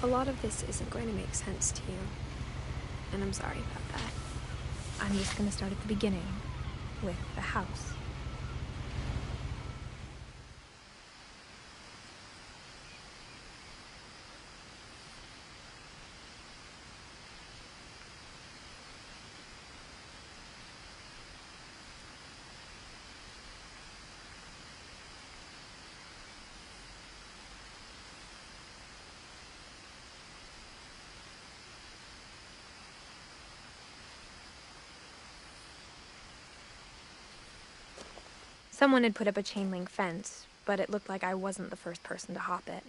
A lot of this isn't going to make sense to you, and I'm sorry about that. I'm just going to start at the beginning, with the house. Someone had put up a chain link fence, but it looked like I wasn't the first person to hop it.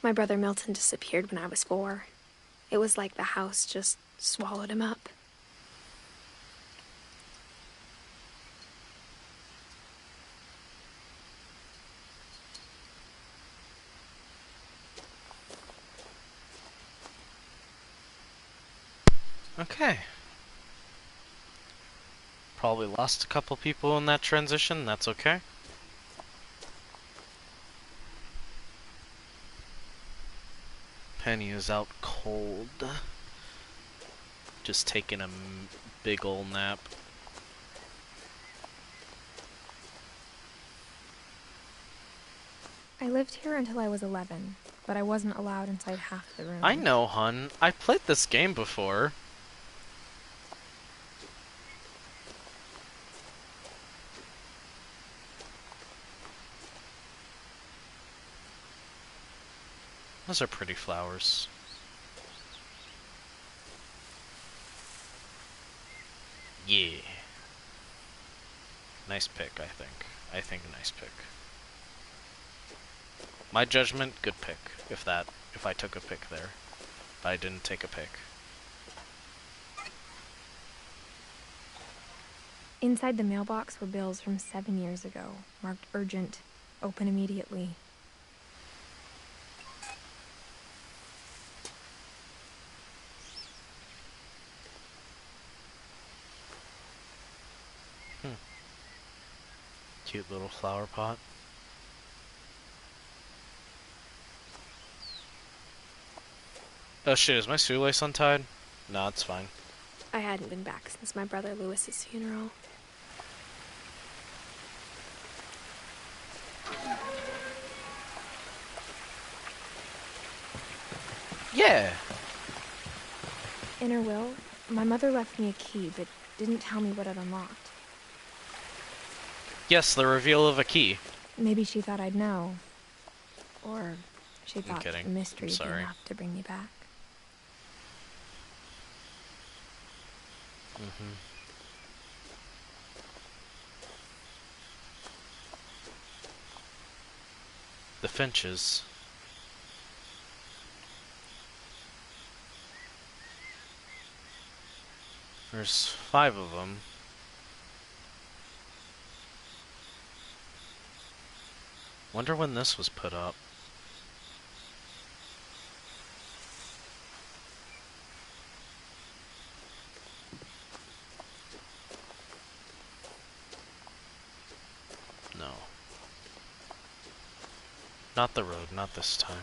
My brother Milton disappeared when I was 4. It was like the house just swallowed him up. Okay. Probably lost a couple people in that transition, that's okay. Penny is out cold. Just taking a big ol' nap. I lived here until I was 11, but I wasn't allowed inside half the room. I know, hun. I played this game before. Those are pretty flowers. Yeah. Nice pick, I think. I think nice pick. My judgment, good pick. If I took a pick there. But I didn't take a pick. Inside the mailbox were bills from 7 years ago, marked urgent, open immediately. Cute little flower pot. Oh shit, is my shoelace untied? No, it's fine. I hadn't been back since my brother Lewis's funeral. Yeah! In her will, my mother left me a key, but didn't tell me what it unlocked. Yes, the reveal of a key. Maybe she thought I'd know. Or she thought kidding. the mystery I'm would be sorry. enough to bring me back. The Finches. There's 5 of them. Wonder when this was put up. No. Not the road, not this time.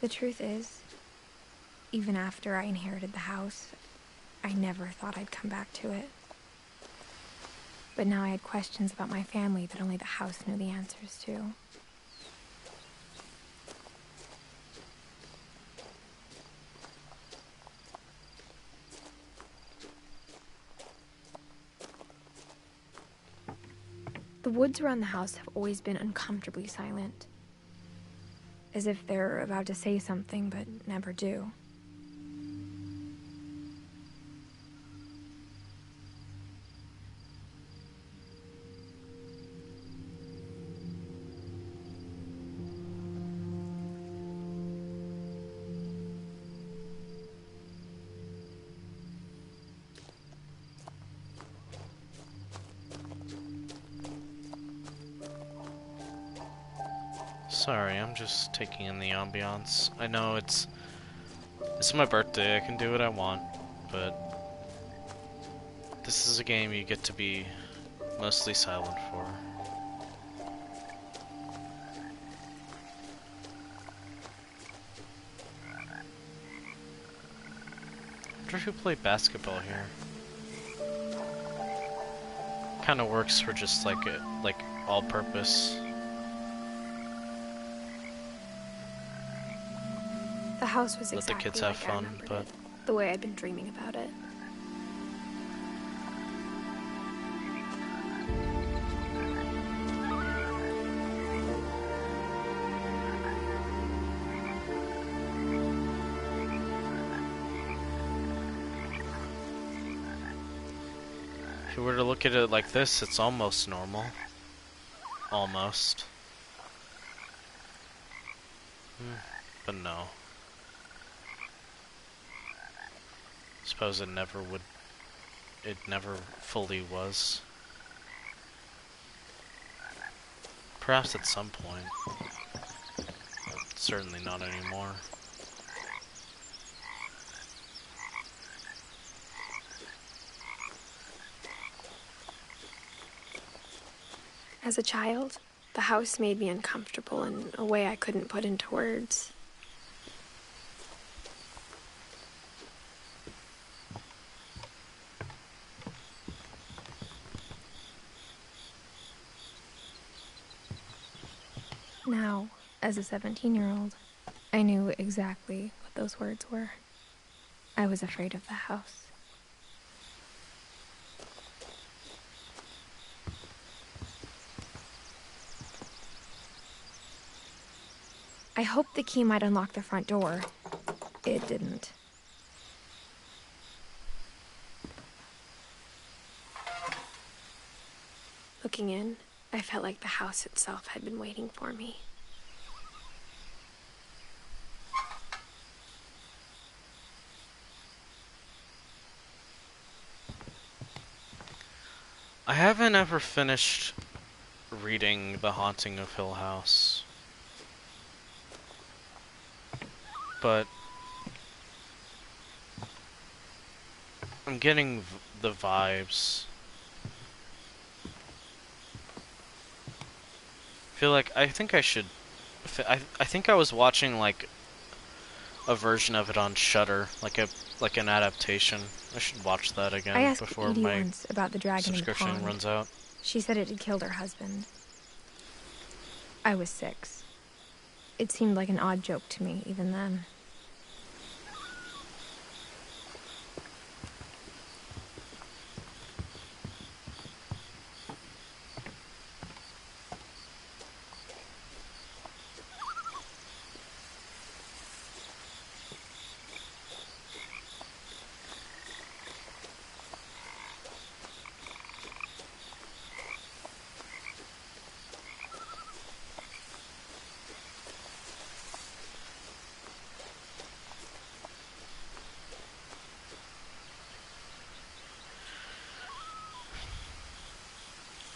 The truth is, even after I inherited the house, I never thought I'd come back to it. But now I had questions about my family that only the house knew the answers to. The woods around the house have always been uncomfortably silent. As if they're about to say something, but never do. Sorry, I'm just taking in the ambiance. I know it's my birthday, I can do what I want, but this is a game you get to be mostly silent for. I wonder who played basketball here. Kind of works for just like all-purpose. The house was Let the exactly kids have like I fun, remembered but it, the way I'd been dreaming about it. if you were to look at it like this, it's almost normal. Almost. But no. Suppose it never would. It never fully was. Perhaps at some point. Certainly not anymore. As a child, the house made me uncomfortable in a way I couldn't put into words. Now, as a 17-year-old, I knew exactly what those words were. I was afraid of the house. I hoped the key might unlock the front door. It didn't. Looking in, I felt like the house itself had been waiting for me. I haven't ever finished reading The Haunting of Hill House. But I'm getting the vibes. I think I should. I think I was watching like a version of it on Shudder, like an adaptation. I should watch that I again asked before Edie my once about the dragon in the subscription pond. runs out. She said it had killed her husband. I was 6. It seemed like an odd joke to me, even then.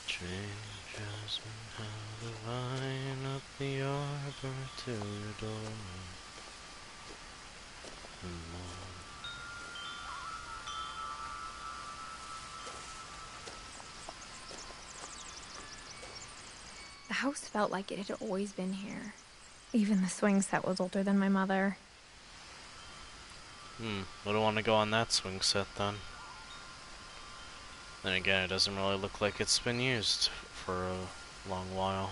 Strange jasmine, how the vine up the arbor to your door. And more. The house felt like it had always been here. Even the swing set was older than my mother. I don't want to go on that swing set then. Then again, it doesn't really look like it's been used for a long while.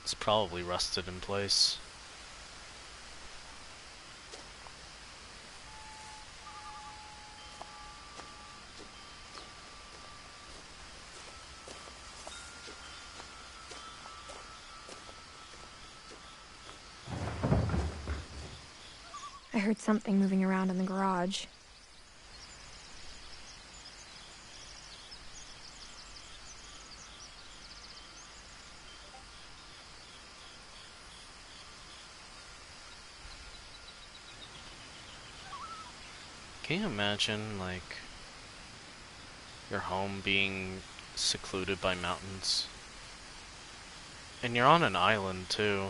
It's probably rusted in place. I heard something moving around in the garage. Can you imagine, like, your home being secluded by mountains? And you're on an island, too.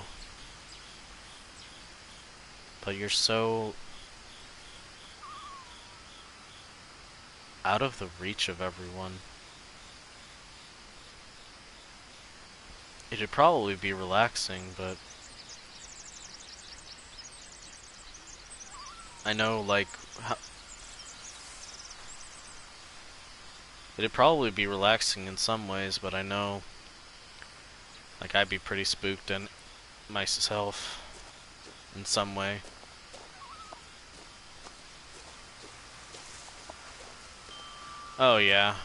But you're so out of the reach of everyone. It'd probably be relaxing, but I know, like, it'd probably be relaxing in some ways, but I know, like, I'd be pretty spooked in myself in some way. Oh, yeah.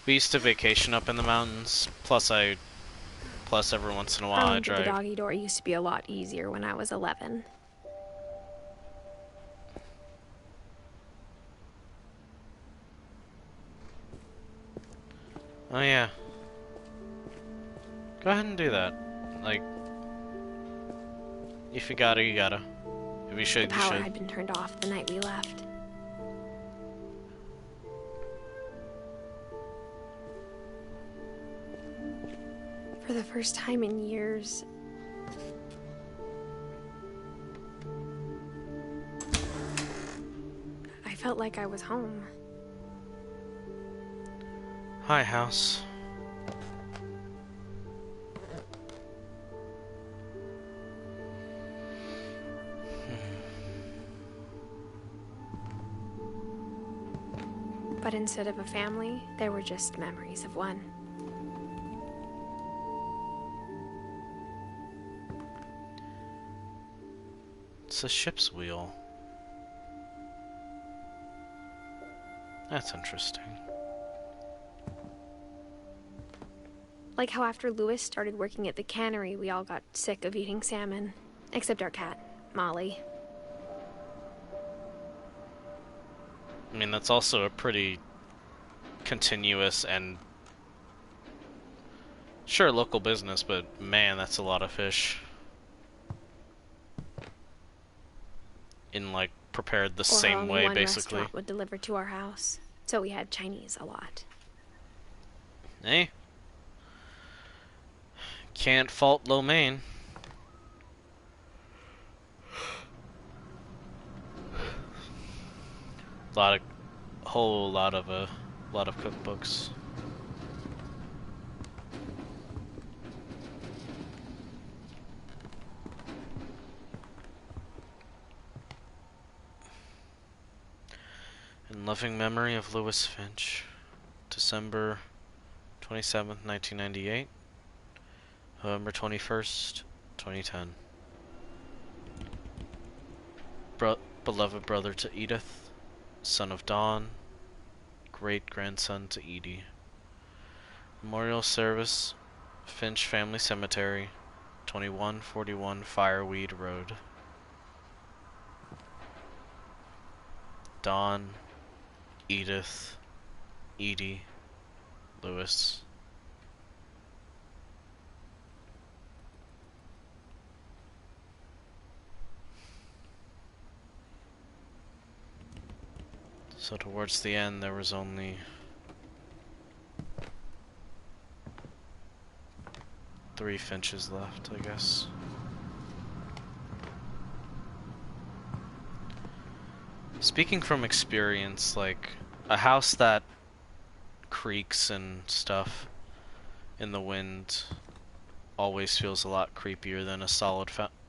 We used to vacation up in the mountains, plus every once in a while I Going to the drive. doggy door used to be a lot easier when I was 11. Oh, yeah. Go ahead and do that. Like, if you gotta, you gotta. If you should, The you power should. had been turned off the night we left. For the first time in years, I felt like I was home. Hi, house. But instead of a family, there were just memories of one. It's a ship's wheel. That's interesting. Like how after Lewis started working at the cannery, we all got sick of eating salmon. Except our cat, Molly. I mean, that's also a pretty continuous and sure local business, but man, that's a lot of fish. In like prepared the Or same only way, one basically. restaurant would deliver to our house. So we had Chinese a lot. Eh? Can't fault lo mein. Whole lot of cookbooks. In loving memory of Lewis Finch, December 27th, 1998, November 21st, 2010. Beloved brother to Edith, son of Dawn, great-grandson to Edie. Memorial service, Finch Family Cemetery, 2141 Fireweed Road. Dawn, Edith, Edie, Lewis. So towards the end there was only 3 Finches left, I guess. Speaking from experience, like, a house that creaks and stuff in the wind always feels a lot creepier than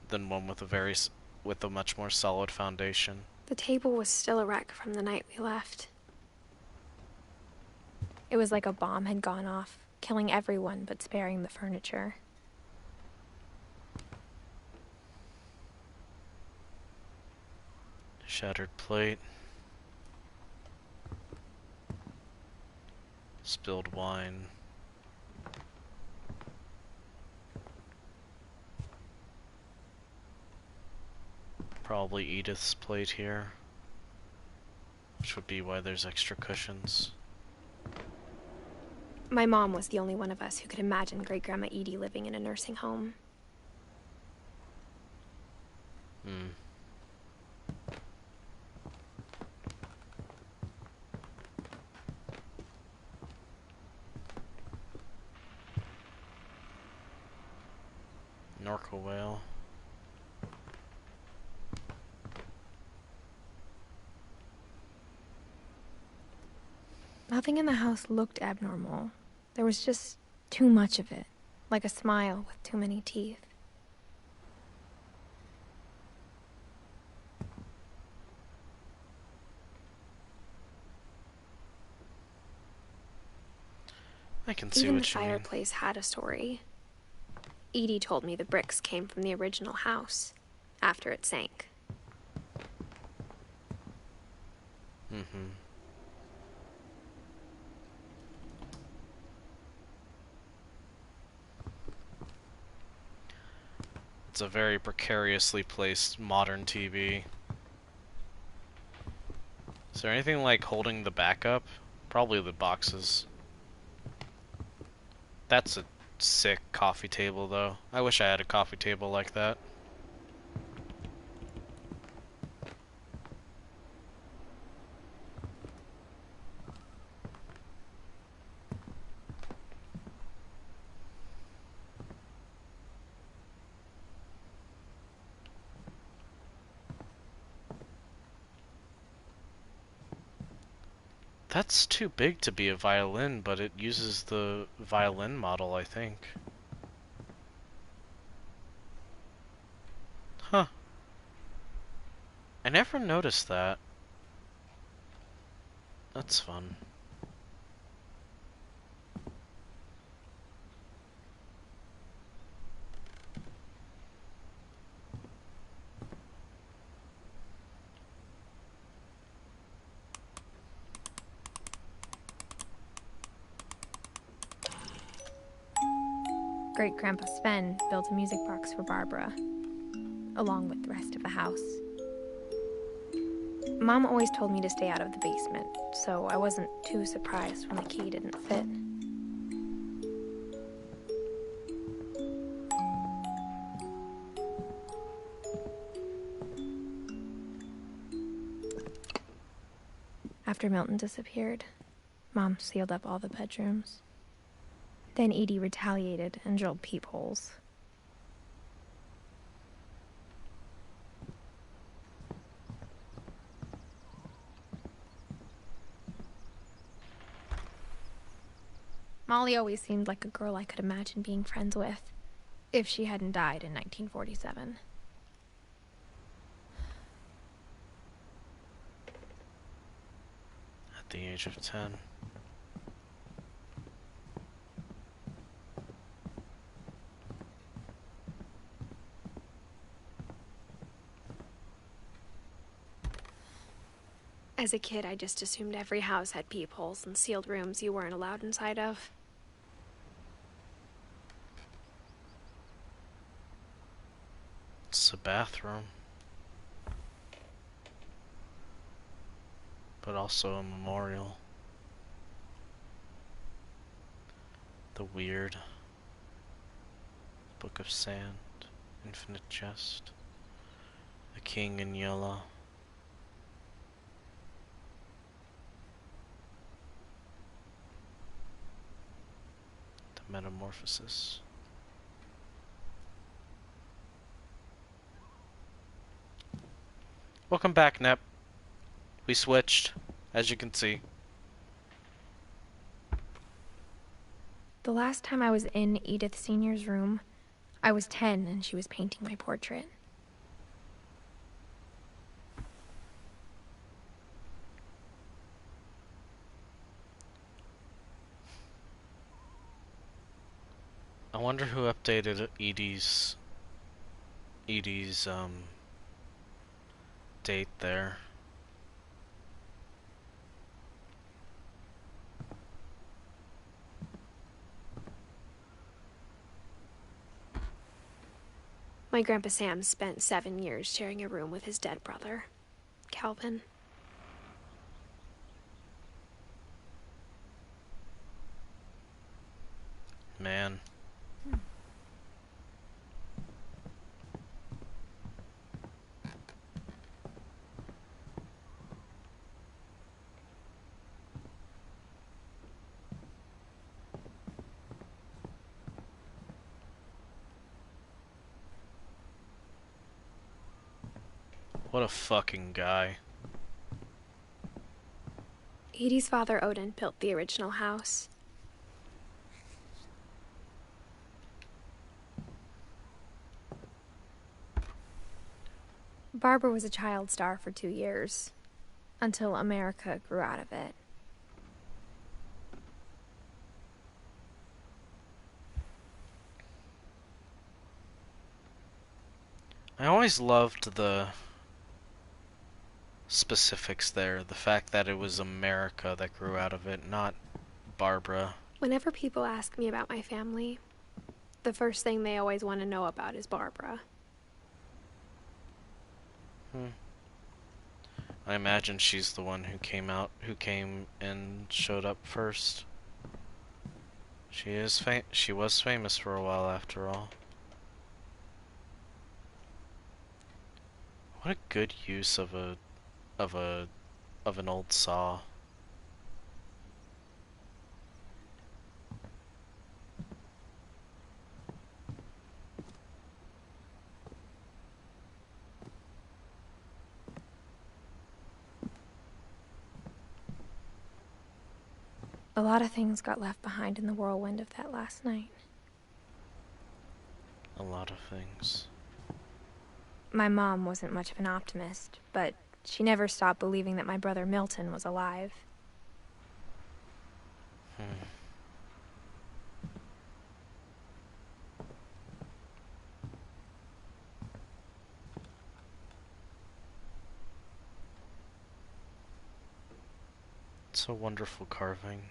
than one with a much more solid foundation. The table was still a wreck from the night we left. It was like a bomb had gone off, killing everyone but sparing the furniture. Shattered plate. Spilled wine. Probably Edith's plate here, which would be why there's extra cushions. My mom was the only one of us who could imagine Great-Grandma Edie living in a nursing home. Norco whale. Nothing in the house looked abnormal. There was just too much of it, like a smile with too many teeth. I can see Even the what you mean. fireplace had a story. Edie told me the bricks came from the original house, after it sank. Mm-hmm. It's a very precariously placed modern TV. Is there anything like holding the backup? Probably the boxes. That's a sick coffee table, though. I wish I had a coffee table like that. That's too big to be a violin, but it uses the violin model, I think. Huh. I never noticed that. That's fun. Great-Grandpa Sven built a music box for Barbara, along with the rest of the house. Mom always told me to stay out of the basement, so I wasn't too surprised when the key didn't fit. After Milton disappeared, Mom sealed up all the bedrooms. Then Edie retaliated and drilled peepholes. Molly always seemed like a girl I could imagine being friends with, if she hadn't died in 1947. At the age of 10. As a kid, I just assumed every house had peepholes and sealed rooms you weren't allowed inside of. It's a bathroom. But also a memorial. The weird. Book of Sand. Infinite Chest. The King in Yellow. The Metamorphosis. Welcome back, Nep. We switched, as you can see. The last time I was in Edith Sr.'s room, I was 10 and she was painting my portrait. I wonder who updated Edie's date there. My Grandpa Sam spent 7 years sharing a room with his dead brother, Calvin. Man. What a fucking guy. Edie's father, Odin, built the original house. Barbara was a child star for 2 years, until America grew out of it. I always loved the specifics there. The fact that it was America that grew out of it, not Barbara. Whenever people ask me about my family, the first thing they always want to know about is Barbara. I imagine she's the one who came and showed up first. She was famous for a while after all. What a good use of an old saw. A lot of things got left behind in the whirlwind of that last night. A lot of things. My mom wasn't much of an optimist, but she never stopped believing that my brother Milton was alive. It's a wonderful carving.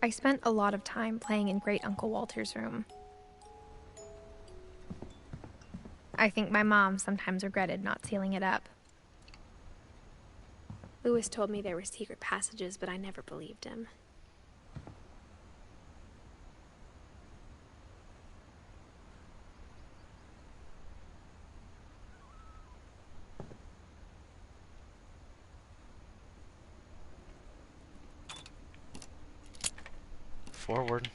I spent a lot of time playing in Great Uncle Walter's room. I think my mom sometimes regretted not sealing it up. Lewis told me there were secret passages, but I never believed him. Forward.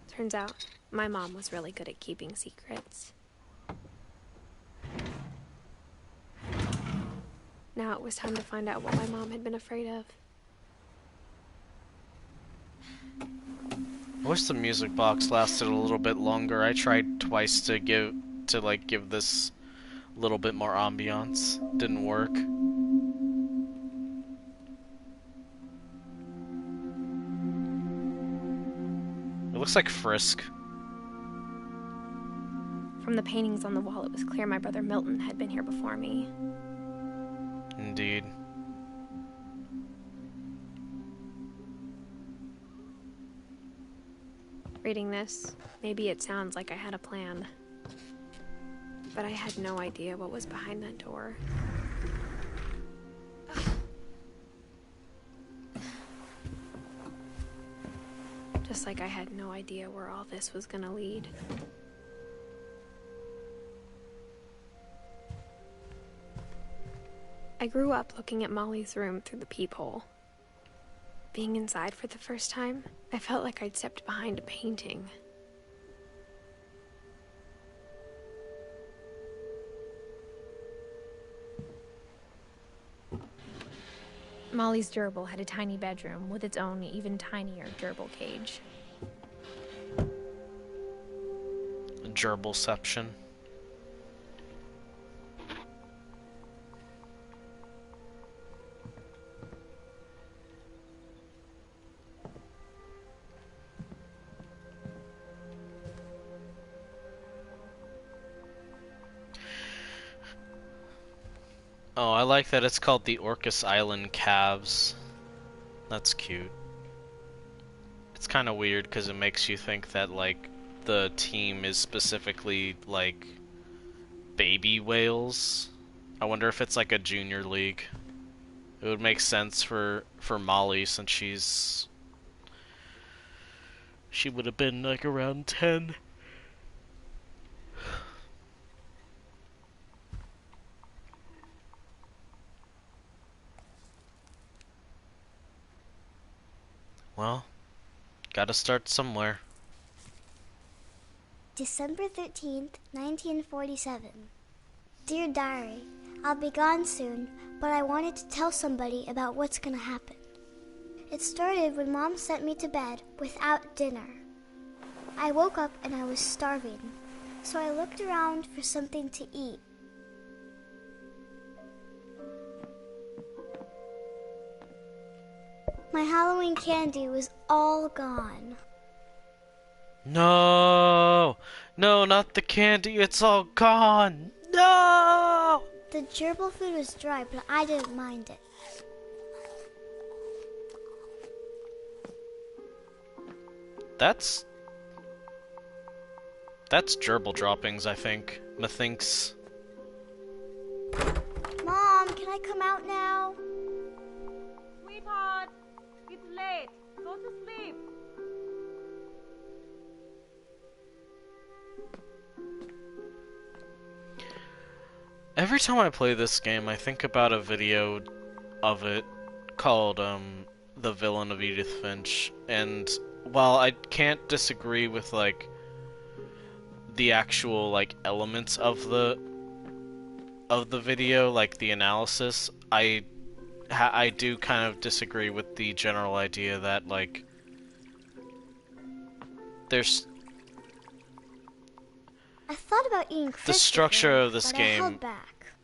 Turns out, my mom was really good at keeping secrets. Now it was time to find out what my mom had been afraid of. I wish the music box lasted a little bit longer. I tried twice to give this a little bit more ambiance. Didn't work. It looks like Frisk. From the paintings on the wall, it was clear my brother Milton had been here before me. Indeed. Reading this, maybe it sounds like I had a plan. But I had no idea what was behind that door. Just like I had no idea where all this was gonna lead. I grew up looking at Molly's room through the peephole. Being inside for the first time, I felt like I'd stepped behind a painting. Molly's gerbil had a tiny bedroom with its own even tinier gerbil cage. Gerbilception. Oh, I like that it's called the Orcas Island Calves. That's cute. It's kind of weird because it makes you think that, like, the team is specifically, like, baby whales. I wonder if it's like a junior league It would make sense for Molly since she would have been like around 10. Well, gotta start somewhere. December 13th, 1947. Dear Diary, I'll be gone soon, but I wanted to tell somebody about what's gonna happen. It started when Mom sent me to bed without dinner. I woke up and I was starving, so I looked around for something to eat. My Halloween candy was all gone. No! No, not the candy, it's all gone! No! The gerbil food was dry, but I didn't mind it. That's gerbil droppings, I think. Methinks. Mom, can I come out now? Sweetheart, it's late. Go to sleep. Every time I play this game, I think about a video of it called, The Villain of Edith Finch, and while I can't disagree with, like, the actual, like, elements of the video, like the analysis, I do kind of disagree with the general idea that, like, I thought about eating the structure of this but game I held back.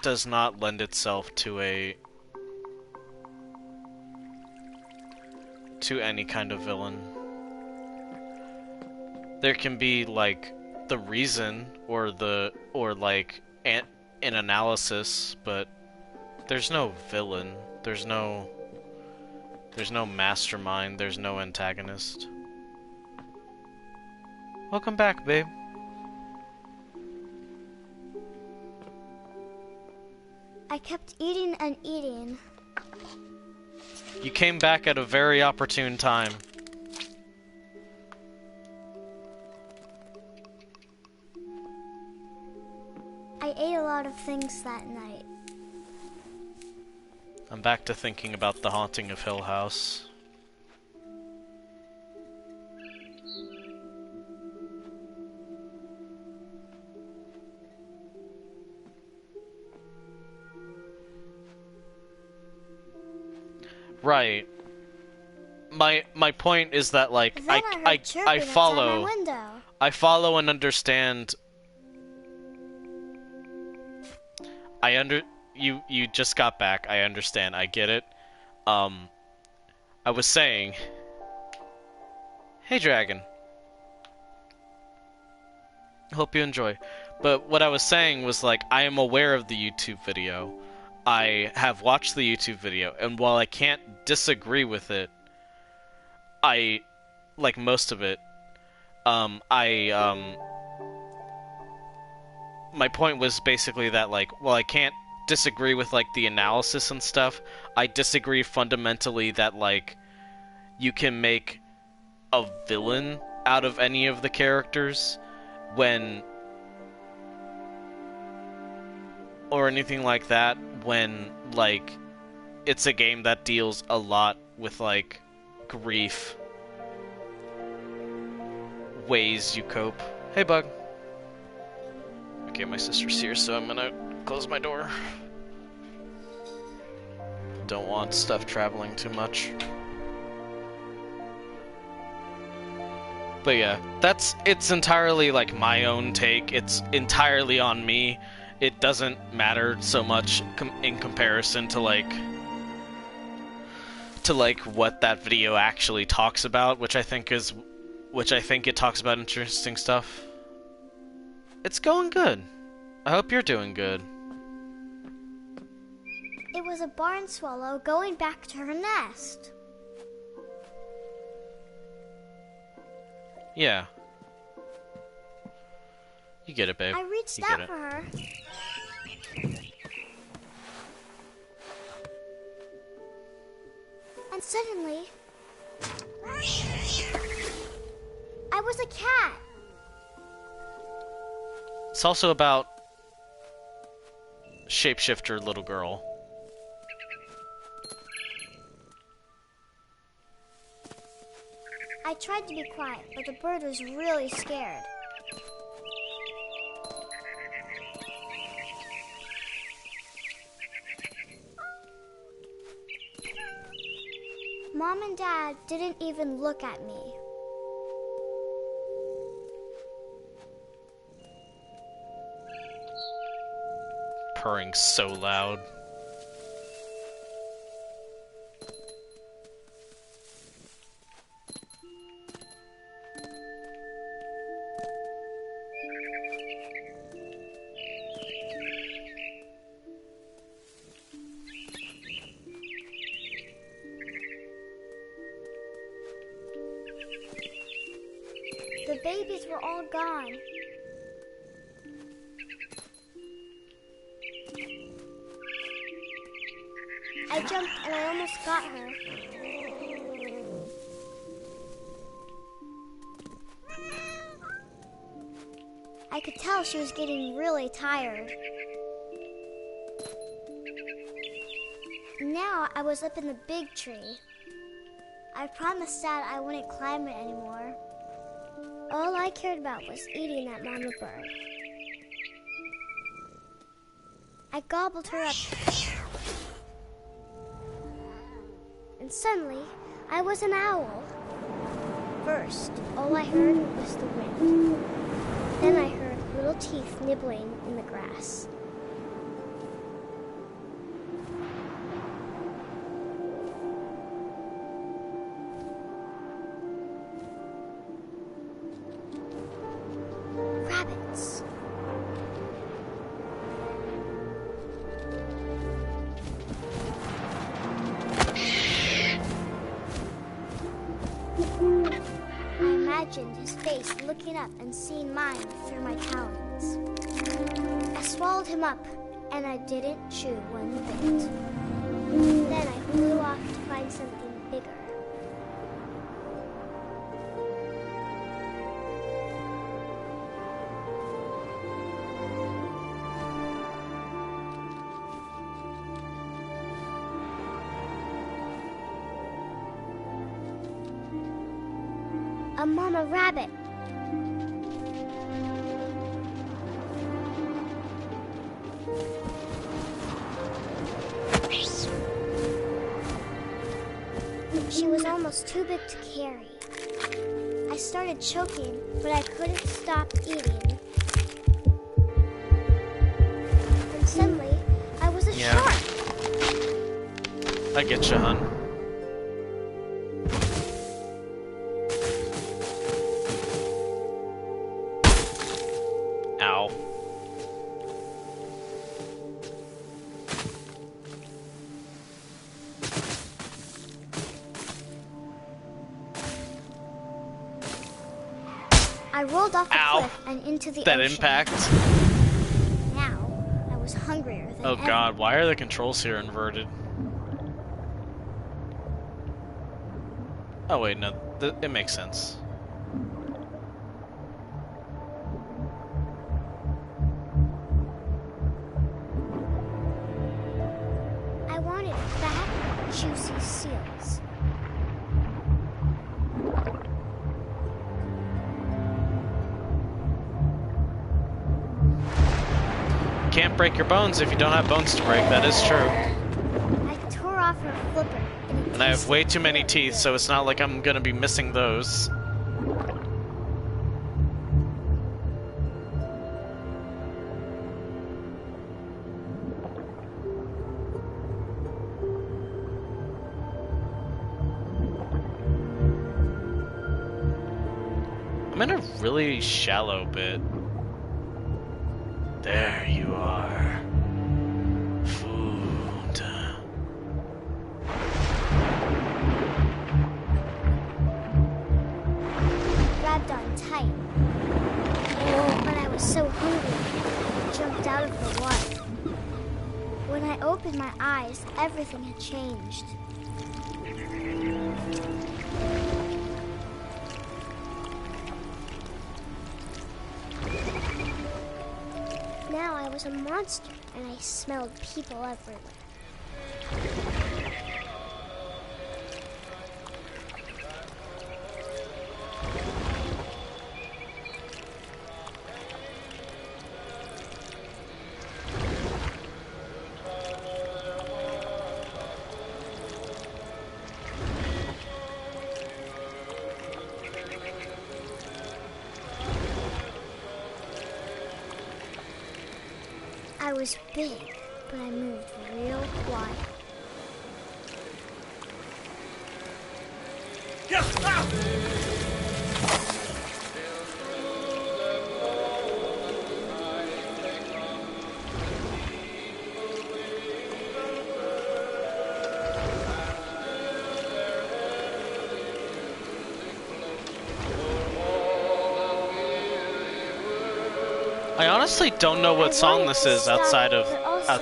does not lend itself to any kind of villain. There can be, like, the reason or like an analysis, but there's no villain. There's no mastermind. There's no antagonist. Welcome back, babe. I kept eating and eating. You came back at a very opportune time. I ate a lot of things that night. I'm back to thinking about The Haunting of Hill House. Right. My point is that, like, Then I heard chirping outside my window. I follow and understand. You just got back. I understand. I get it. I was saying, hey dragon. Hope you enjoy. But what I was saying was, like, I am aware of the YouTube video. I have watched the YouTube video, and while I can't disagree with it, I like most of it. My point was basically that, like, while I can't disagree with, like, the analysis and stuff, I disagree fundamentally that, like, you can make a villain out of any of the characters when, or anything like that, when, like, it's a game that deals a lot with, like, grief, ways you cope. Hey, bug. Okay, my sister's here, so I'm gonna close my door. Don't want stuff traveling too much. But yeah, it's entirely, like, my own take. It's entirely on me. It doesn't matter so much in comparison to, like, what that video actually talks about, which I think it talks about interesting stuff. It's going good. I hope you're doing good. It was a barn swallow going back to her nest. Yeah. You get it, babe. I reached You get out it. for her. And suddenly, I was a cat. It's also about shapeshifter little girl. I tried to be quiet, but the bird was really scared. Mom and Dad didn't even look at me. Purring so loud. The babies were all gone. I jumped and I almost got her. I could tell she was getting really tired. Now I was up in the big tree. I promised Dad I wouldn't climb it anymore. All I cared about was eating that mama bird. I gobbled her up. And suddenly, I was an owl. First, all I heard was the wind. Then I heard little teeth nibbling in the grass. Rabbits. I imagined his face looking up and seeing mine through my talons. I swallowed him up, and I didn't chew one bit. Then I flew off to find something bigger. A mama rabbit. She was almost too big to carry. I started choking, but I couldn't stop eating. And suddenly, I was a shark. I get you, hun. Ow. I rolled off the Ow. cliff and into the That ocean. impact. Now, I was hungrier than Oh ever. god, why are the controls here inverted? Oh wait, no, it makes sense. I wanted fat, juicy seals. Can't break your bones if you don't have bones to break, that is true. I tore off her flipper. And I have way too many teeth, so it's not like I'm gonna be missing those. I'm in a really shallow bit. There you are. Food. Grabbed on tight. But I was so hungry, I jumped out of the water. When I opened my eyes, everything had changed. Now I was a monster, and I smelled people everywhere. I was big, but I moved real quiet. I honestly don't know what song this is outside of I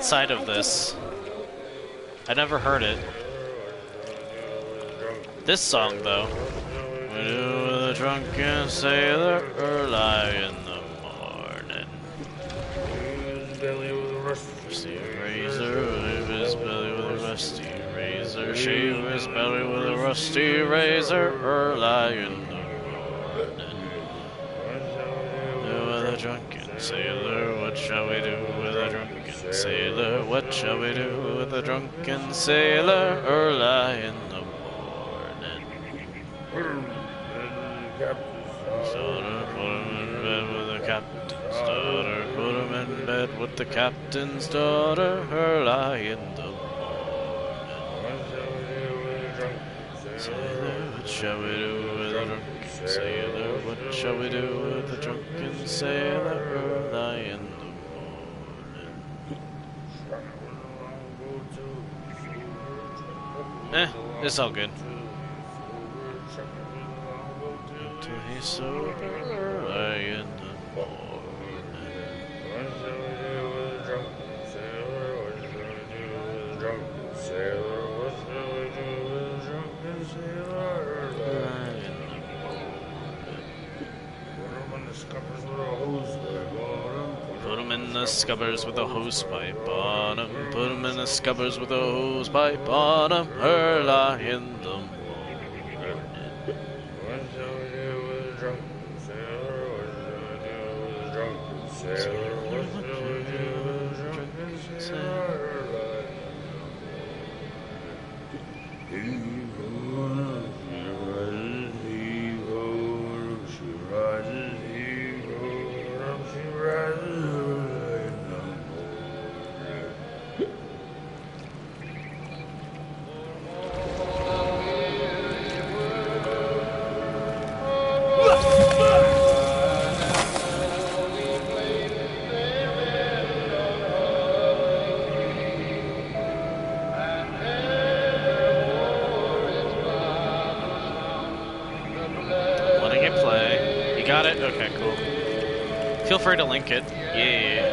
this. I never heard it. This song though. The drunken sailor early in the morning. Rusty razor, leave his belly with a rusty razor. Shave his belly with a rusty razor early in the morning. With a drunken sailor, what shall we do with a drunken sailor? What shall we do with a drunken sailor early in the morning? Daughter, put him in bed with the captain's daughter. Put him in bed with the captain's daughter early in the morning. Sailor, what shall we do with a drunken sailor? What shall we do with a drunken sailor early in the morning? It's all good. Till he's sober early in the Put him in the scuppers with a hose pipe on him. Put him in the scuppers with a hose pipe on him. Early in the morning. Got it? Okay, cool. Feel free to link it. Yeah.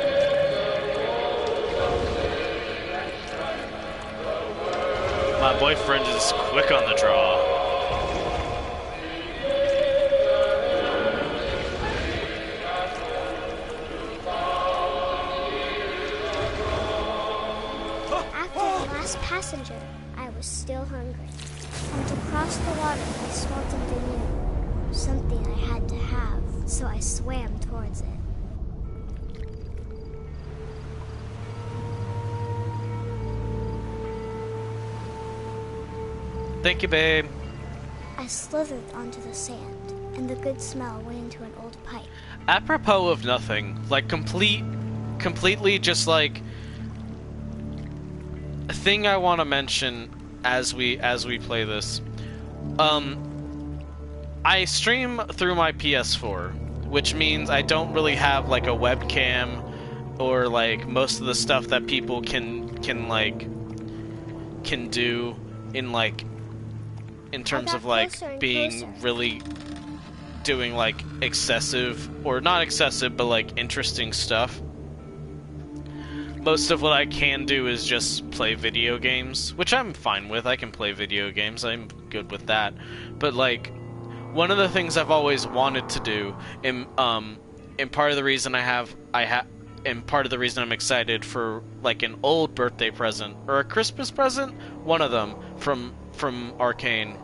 My boyfriend is quick on the draw. After the last passenger, I was still hungry. And to cross the water, I smelled something new. Something I had to have, so I swam towards it. Thank you, babe. I slithered onto the sand, and the good smell went into an old pipe. Apropos of nothing, like completely just like a thing I want to mention as we play this. I stream through my PS4, which means I don't really have like a webcam or like most of the stuff that people can do in like in terms of like being really doing like excessive or not excessive but like interesting stuff. most of what I can do is just play video games, which I'm fine with. I can play video games. I'm good with that. But like, one of the things I've always wanted to do, and part of the reason and part of the reason I'm excited for like an old birthday present or a Christmas present, one of them from Arcane,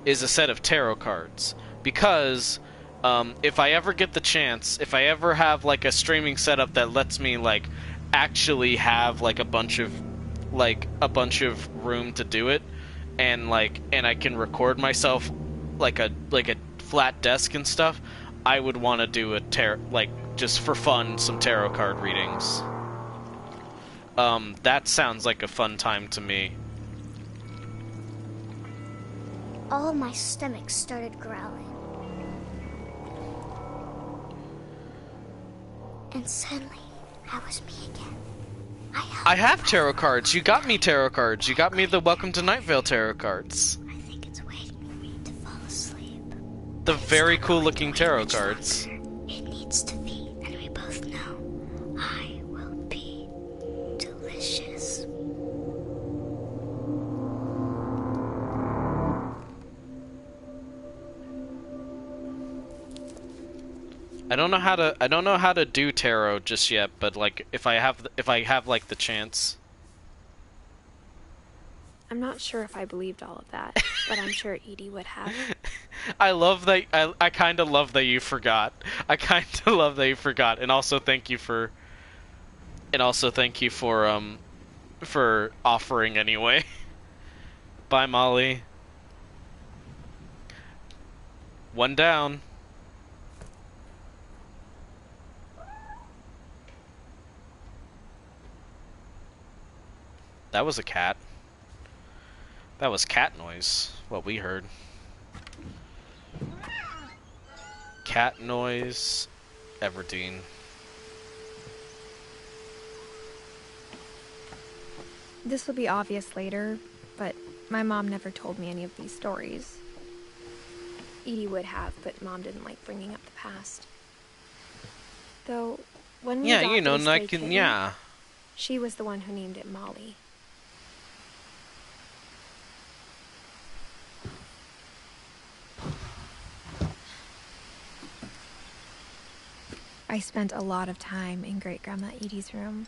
is a set of tarot cards. Because if I ever get the chance, if I ever have like a streaming setup that lets me like actually have like a bunch of room to do it, and I can record myself like a flat desk and stuff, I would want to do a just for fun some tarot card readings. That sounds like a fun time to me. All of my stomach started growling. And suddenly, I was me again. I have tarot cards. You got me tarot cards. You got me the Welcome to Night Vale tarot cards. I think it's waiting for me to fall asleep. The very cool looking tarot cards. It needs to be, and we both know I will be delicious. I don't know how to do tarot just yet, but like if I have like the chance. I'm not sure if I believed all of that, but I'm sure Edie would have. I love that. I kind of love that you forgot. I kind of love that you forgot, and also thank you for. For offering anyway. Bye, Molly. One down. That was a cat. That was cat noise, what we heard. Cat noise, Everdeen. This will be obvious later, but my mom never told me any of these stories. Edie would have, but Mom didn't like bringing up the past. Though, when we Yeah, adopted you know, a stray like, kitten, yeah. she was the one who named it Molly. I spent a lot of time in Great-Grandma Edie's room.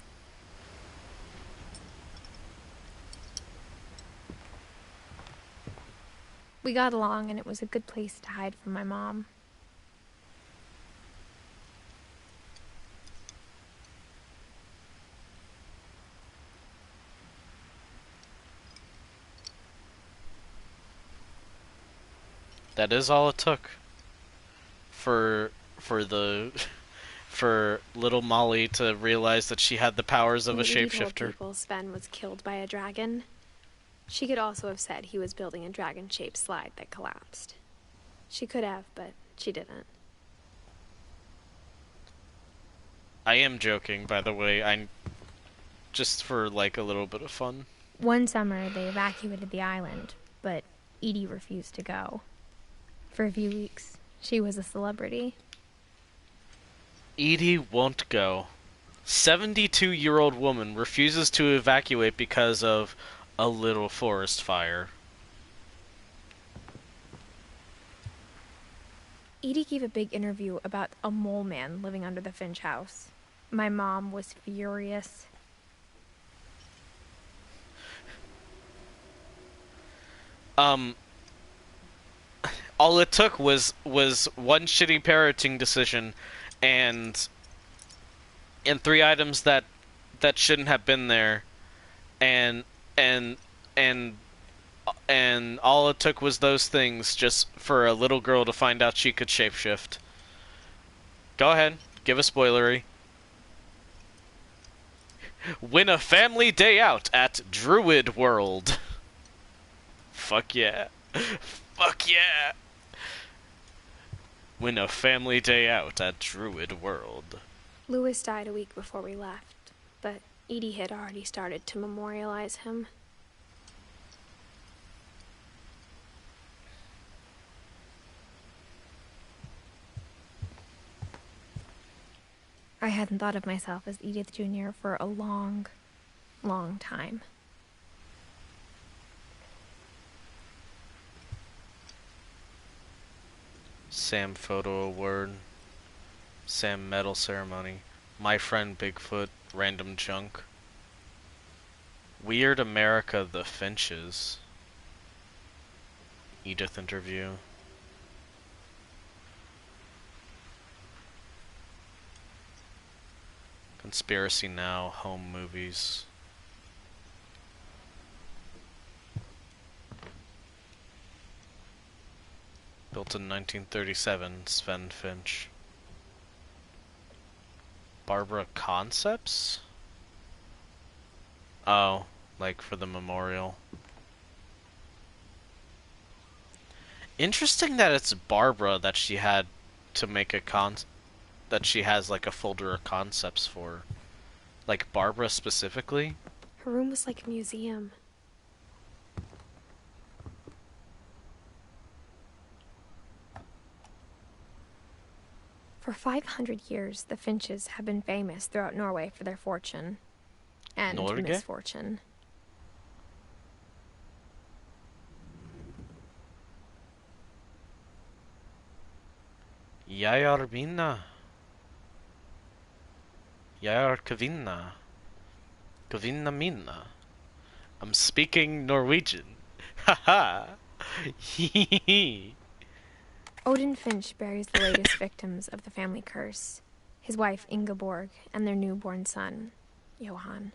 We got along, and it was a good place to hide from my mom. That is all it took for little Molly to realize that she had the powers of a When Edie told shapeshifter. people Sven was killed by a dragon, she could also have said he was building a dragon-shaped slide that collapsed. She could have, but she didn't. I am joking, by the way. Just for like a little bit of fun. One summer, they evacuated the island, but Edie refused to go. For a few weeks, she was a celebrity. Edie won't go. 72-year-old woman refuses to evacuate because of a little forest fire. Edie gave a big interview about a mole man living under the Finch house. My mom was furious. All it took was one shitty parenting decision and 3 items that shouldn't have been there, and all it took was those things just for a little girl to find out she could shapeshift. Go ahead, give a spoilery. Win a family day out at Druid World. Fuck yeah. Fuck yeah. Win a family day out at Druid World. Lewis died a week before we left, but Edie had already started to memorialize him. I hadn't thought of myself as Edith Jr. for a long, long time. Sam Photo Award. Sam Medal Ceremony. My Friend Bigfoot. Random Junk. Weird America The Finches. Edith interview. Conspiracy Now. Home movies. Built in 1937, Sven Finch. Barbara Concepts? Oh, like for the memorial. Interesting that it's Barbara that she had to make a that she has like a folder of concepts for. Like Barbara specifically? Her room was like a museum. For 500 years, the Finches have been famous throughout Norway for their fortune. And Norge? misfortune. Jeg er Mena. Jeg er kvinna. Kvinna Mina. I'm speaking Norwegian. Haha. Hee. Odin Finch buries the latest victims of the family curse, his wife Ingeborg and their newborn son, Johan.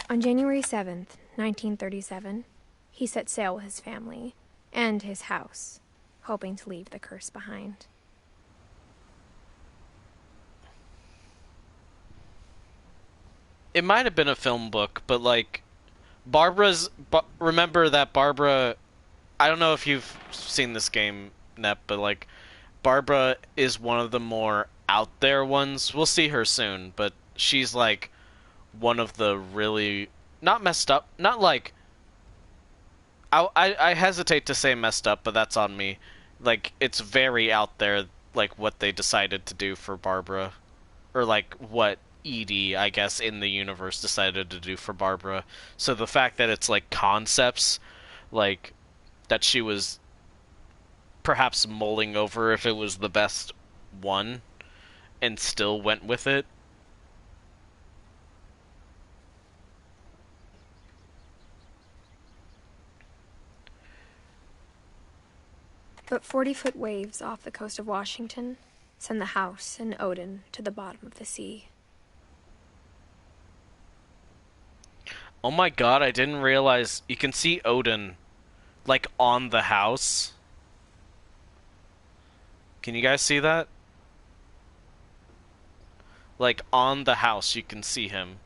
On January 7th, 1937, he set sail with his family and his house, hoping to leave the curse behind. It might have been a film book, but like remember that Barbara, I don't know if you've seen this game, Nep, but like Barbara is one of the more out there ones. We'll see her soon, but she's like one of the really not messed up, not like I hesitate to say messed up, but that's on me. Like it's very out there, like what they decided to do for Barbara, or like what Edie, I guess, in the universe decided to do for Barbara. So the fact that it's like concepts, like that she was perhaps mulling over if it was the best one, and still went with it. But 40-foot waves off the coast of Washington send the house and Odin to the bottom of the sea. Oh my god, I didn't realize you can see Odin like on the house. Can you guys see that? Like on the house you can see him.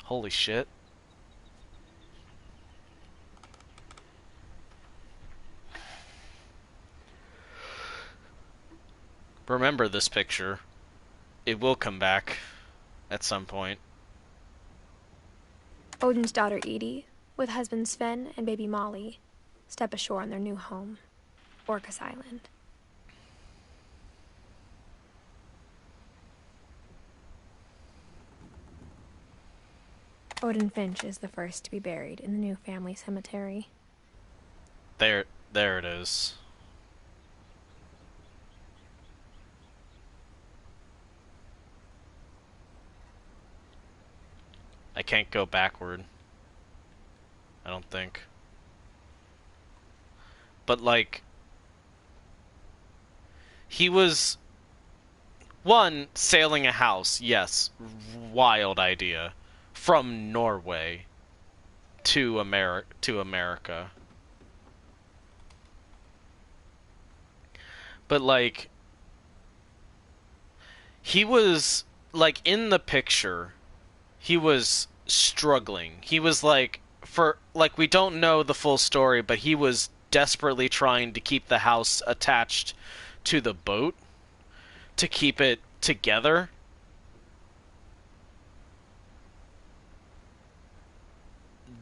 Holy shit. Remember this picture. It will come back at some point. Odin's daughter Edie, with husband Sven and baby Molly, step ashore on their new home, Orcas Island. Odin Finch is the first to be buried in the new family cemetery. There it is. I can't go backward. I don't think. But like, he was one sailing a house. Yes, wild idea from Norway to America. But like, he was like in the picture. He was struggling. He was like, we don't know the full story, but he was desperately trying to keep the house attached to the boat to keep it together.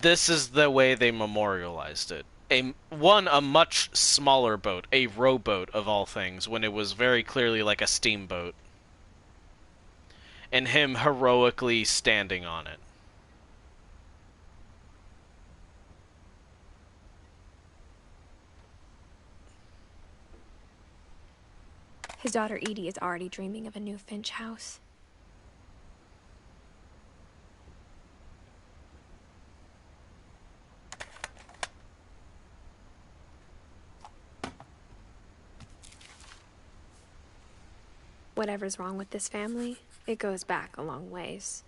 This is the way they memorialized it. a much smaller boat, a rowboat of all things, when it was very clearly like a steamboat, and him heroically standing on it. His daughter Edie is already dreaming of a new Finch house. Whatever's wrong with this family, it goes back a long ways.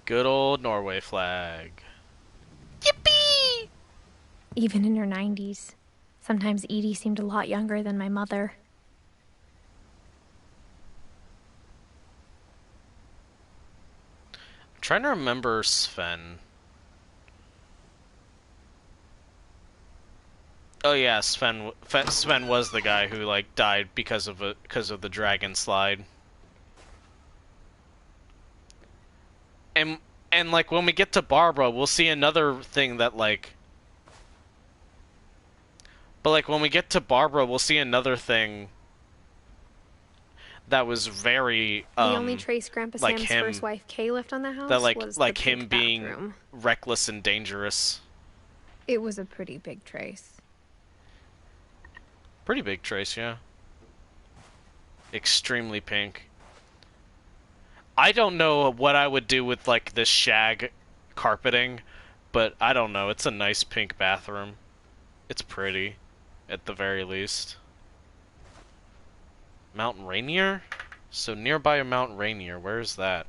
Good old Norway flag. Yippee! Even in her 90s, sometimes Edie seemed a lot younger than my mother. I'm trying to remember Sven. Oh yeah, Sven was the guy who like died because of the dragon slide. And like when we get to Barbara, we'll see another thing that like. But like when we get to Barbara, we'll see another thing that was very the only trace Grandpa like Sam's him, first wife Kay left on the house that was like the him pink being bathroom. reckless and dangerous. It was a pretty big trace. Pretty big trace, yeah. Extremely pink. I don't know what I would do with like this shag carpeting, but I don't know. It's a nice pink bathroom. It's pretty, at the very least. Mount Rainier? So nearby Mount Rainier, where is that?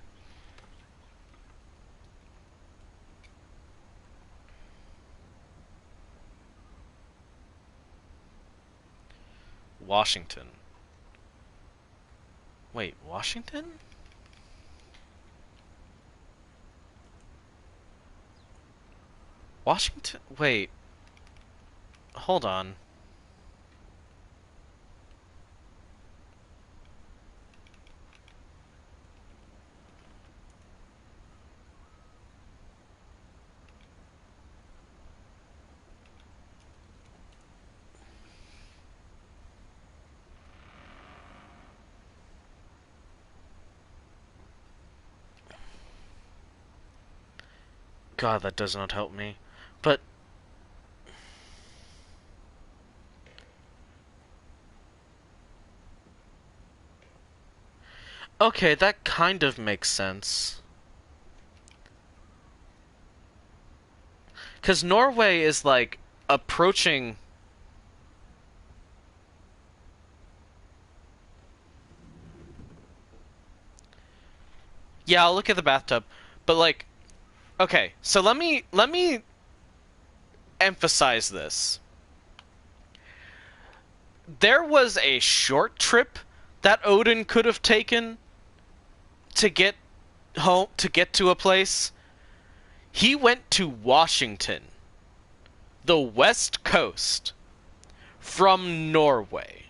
Washington. Wait, Washington? Washington? Wait. Hold on. God, that does not help me. But okay, that kind of makes sense. 'Cause Norway is like approaching. Yeah, I'll look at the bathtub, but like, okay, so let me emphasize this. There was a short trip that Odin could have taken to get home, to get to a place. He went to Washington, the West Coast, from Norway,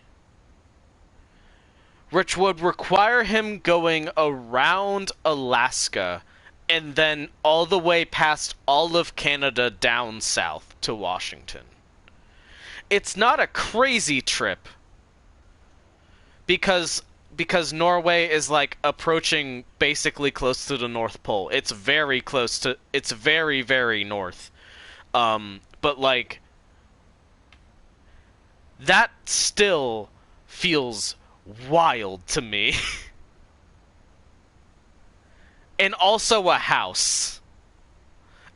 which would require him going around Alaska and then all the way past all of Canada down south to Washington. It's not a crazy trip because Norway is like approaching basically close to the North Pole. It's very close to, it's very, very north. But like that still feels wild to me. And also a house.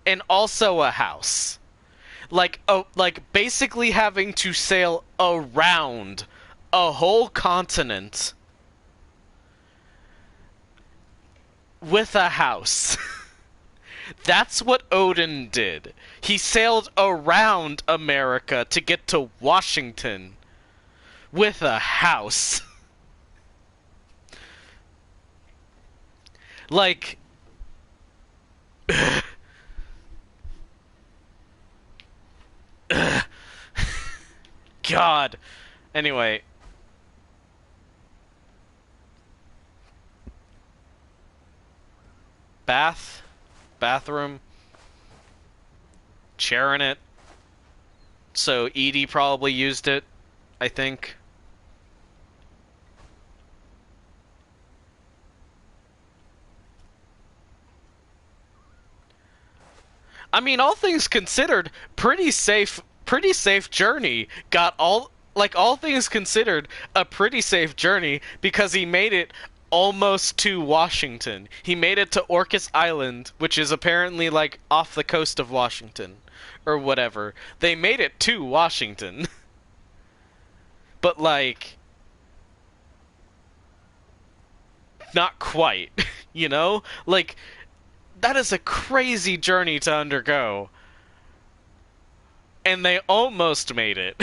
And also a house. Like, oh, like basically having to sail around a whole continent with a house. That's what Odin did. He sailed around America to get to Washington with a house. Like God. Anyway. Bathroom. Chair in it. So Edie probably used it, I think. I mean, all things considered, pretty safe journey. Got all things considered, a pretty safe journey because he made it almost to Washington. He made it to Orcas Island, which is apparently like off the coast of Washington or whatever. They made it to Washington. But like not quite, you know? Like that is a crazy journey to undergo. And they almost made it.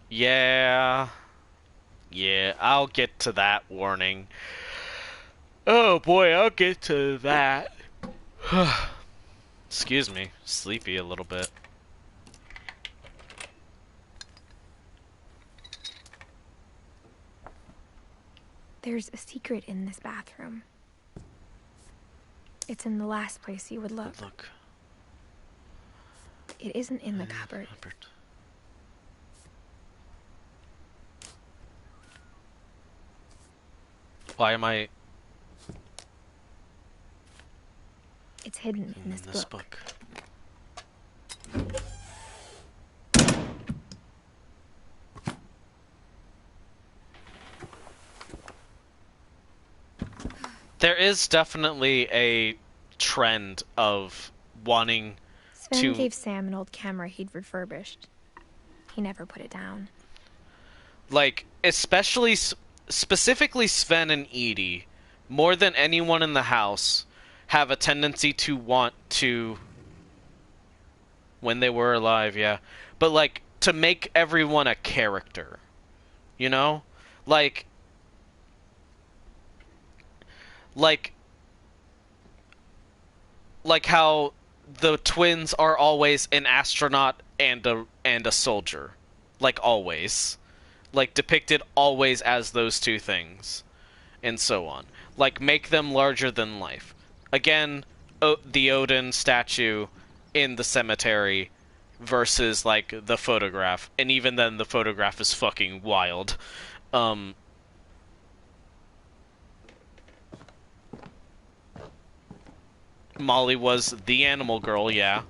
Yeah. Yeah, I'll get to that warning. Oh boy, I'll get to that. Excuse me, sleepy a little bit. There's a secret in this bathroom. It's in the last place you would look. Look. It isn't in the cupboard. Why am I... It's hidden in this book. There is definitely a trend of wanting Sven gave Sam an old camera he'd refurbished. He never put it down. Like, specifically Sven and Edie, more than anyone in the house, have a tendency to want to... When they were alive, yeah. But, like, to make everyone a character. You know? Like how the twins are always an astronaut and a soldier. Like, always. Like, depicted always as those two things. And so on. Like, make them larger than life. Again, the Odin statue in the cemetery versus, like, the photograph. And even then, the photograph is fucking wild. Molly was the animal girl, yeah.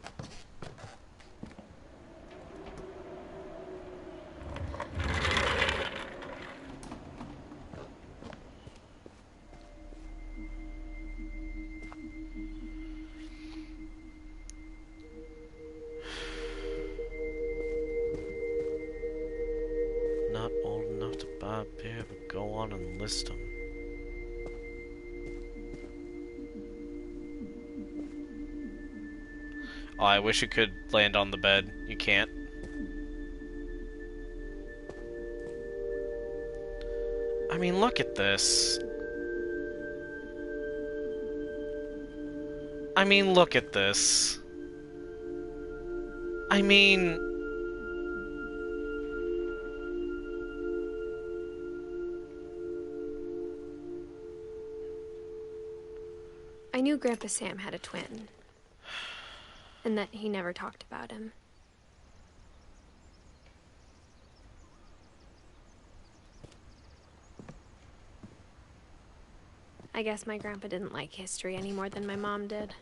Not old enough to buy a beer, but go on and list them. Oh, I wish you could land on the bed. You can't. I mean, look at this. I mean, look at this. I mean... I knew Grandpa Sam had a twin. And that he never talked about him. I guess my grandpa didn't like history any more than my mom did.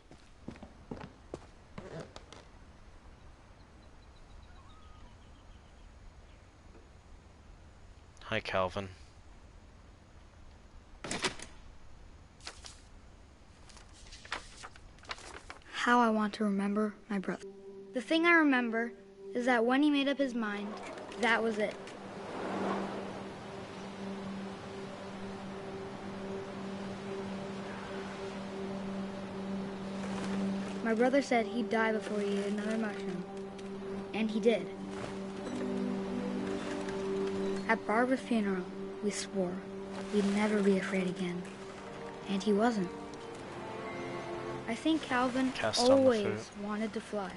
Hi, Calvin. How I want to remember my brother. The thing I remember is that when he made up his mind, that was it. My brother said he'd die before he ate another mushroom. And he did. At Barbara's funeral, we swore we'd never be afraid again. And he wasn't. I think Calvin Cast on the always foot. wanted to fly.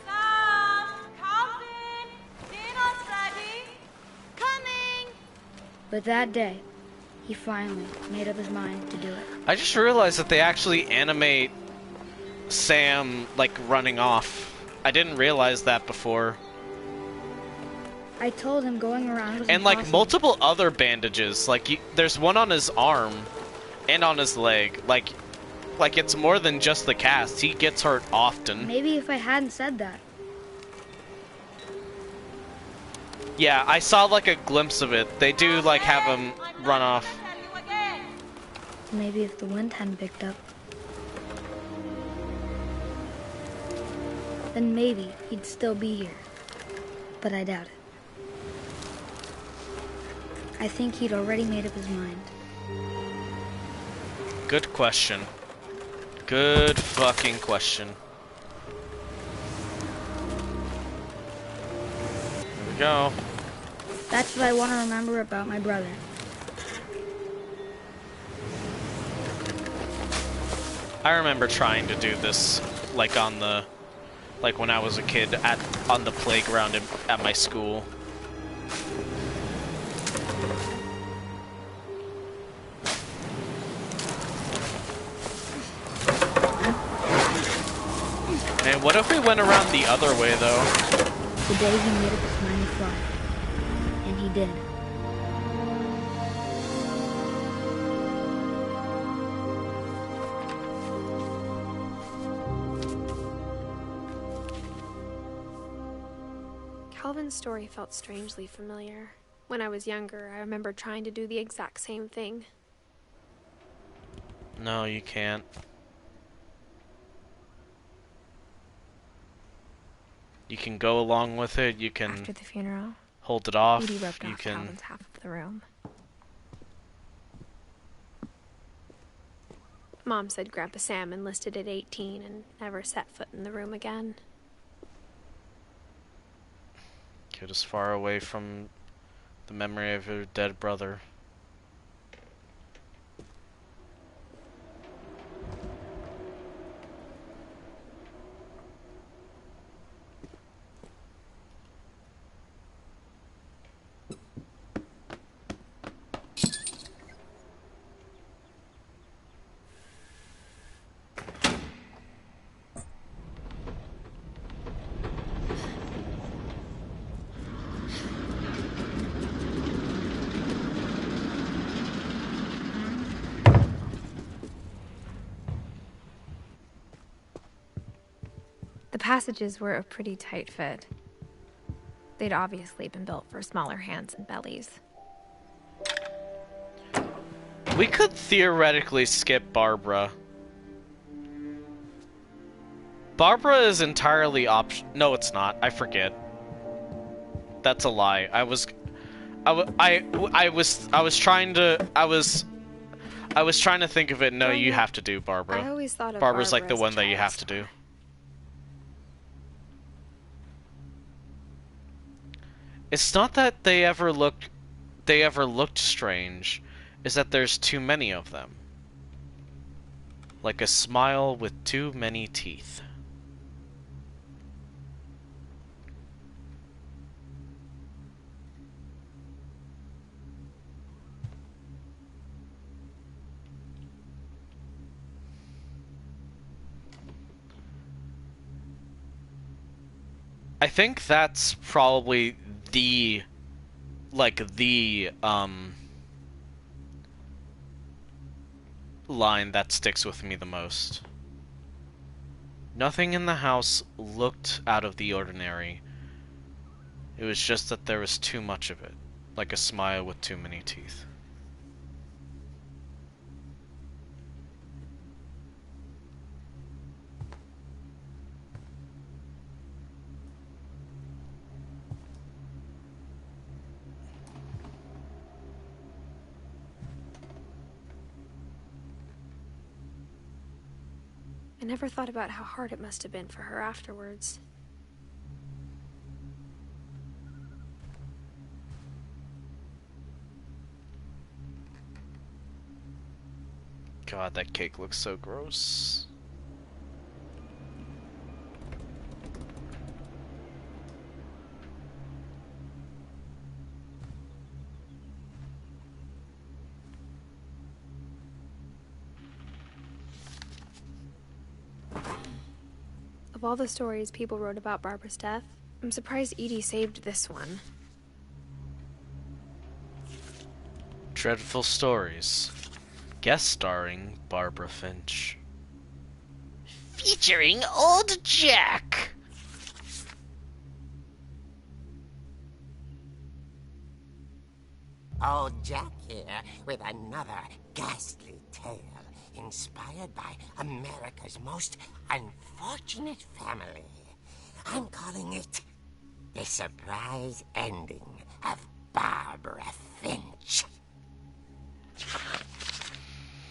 Sam! Calvin! Dinner's ready! Coming! But that day, he finally made up his mind to do it. I just realized that they actually animate Sam, like, running off. I didn't realize that before. I told him going around was And, like, impossible. multiple other bandages. Like, there's one on his arm and on his leg. Like, it's more than just the cast. He gets hurt often. Maybe if I hadn't said that. Yeah, I saw, like, a glimpse of it. They do, like, have him run off. Tell you again. Maybe if the wind hadn't picked up. Then maybe he'd still be here. But I doubt it. I think he'd already made up his mind. Good question. Good fucking question. Here we go. That's what I want to remember about my brother. I remember trying to do this, like, on the... Like, when I was a kid, on the playground at my school. Man, what if we went around the other way, though? The day he made up his mind to fly. And he did. Calvin's story felt strangely familiar. When I was younger, I remember trying to do the exact same thing. No, you can't. You can go along with it, you can After the funeral, hold it off, Edie roped you off can... Calvin's half of the room. Mom said Grandpa Sam enlisted at 18 and never set foot in the room again. Get as far away from the memory of your dead brother. The passages were a pretty tight fit. They'd obviously been built for smaller hands and bellies. We could theoretically skip Barbara. Barbara is entirely No, it's not. I forget. That's a lie. I was trying to think of it. No, you have to do Barbara. I always thought of Barbara's like Barbara the as one that you child have to do. star. It's not that they ever looked strange. It's that there's too many of them. Like a smile with too many teeth. I think that's probably the line that sticks with me the most. Nothing in the house looked out of the ordinary. It was just that there was too much of it, like a smile with too many teeth. I never thought about how hard it must have been for her afterwards. God, that cake looks so gross. Of all the stories people wrote about Barbara's death, I'm surprised Edie saved this one. Dreadful Stories. Guest starring Barbara Finch. Featuring Old Jack. Old Jack here with another ghastly tale inspired by America's most unfortunate family. I'm calling it The Surprise Ending of Barbara Finch.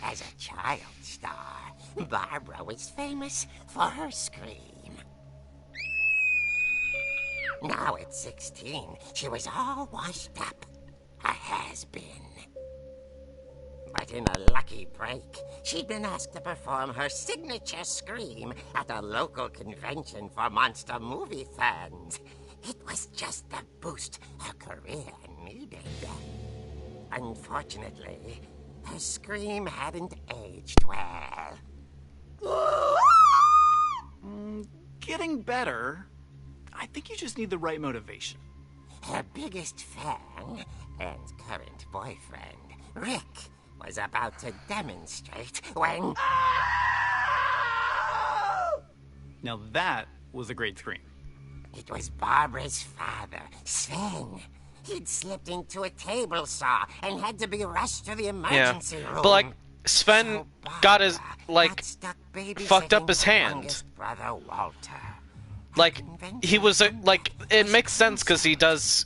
As a child star, Barbara was famous for her scream. Now at 16, she was all washed up. A has-been. But in a lucky break, she'd been asked to perform her signature scream at a local convention for monster movie fans. It was just the boost her career needed. Unfortunately, her scream hadn't aged well. Getting better. I think you just need the right motivation. Her biggest fan and current boyfriend, Rick, was about to demonstrate when... Now that was a great scream. It was Barbara's father, Sven. He'd slipped into a table saw and had to be rushed to the emergency room. But like, Sven got his, like, fucked up his hand. Youngest brother, Walter. Like, he was, like, it makes sense because he does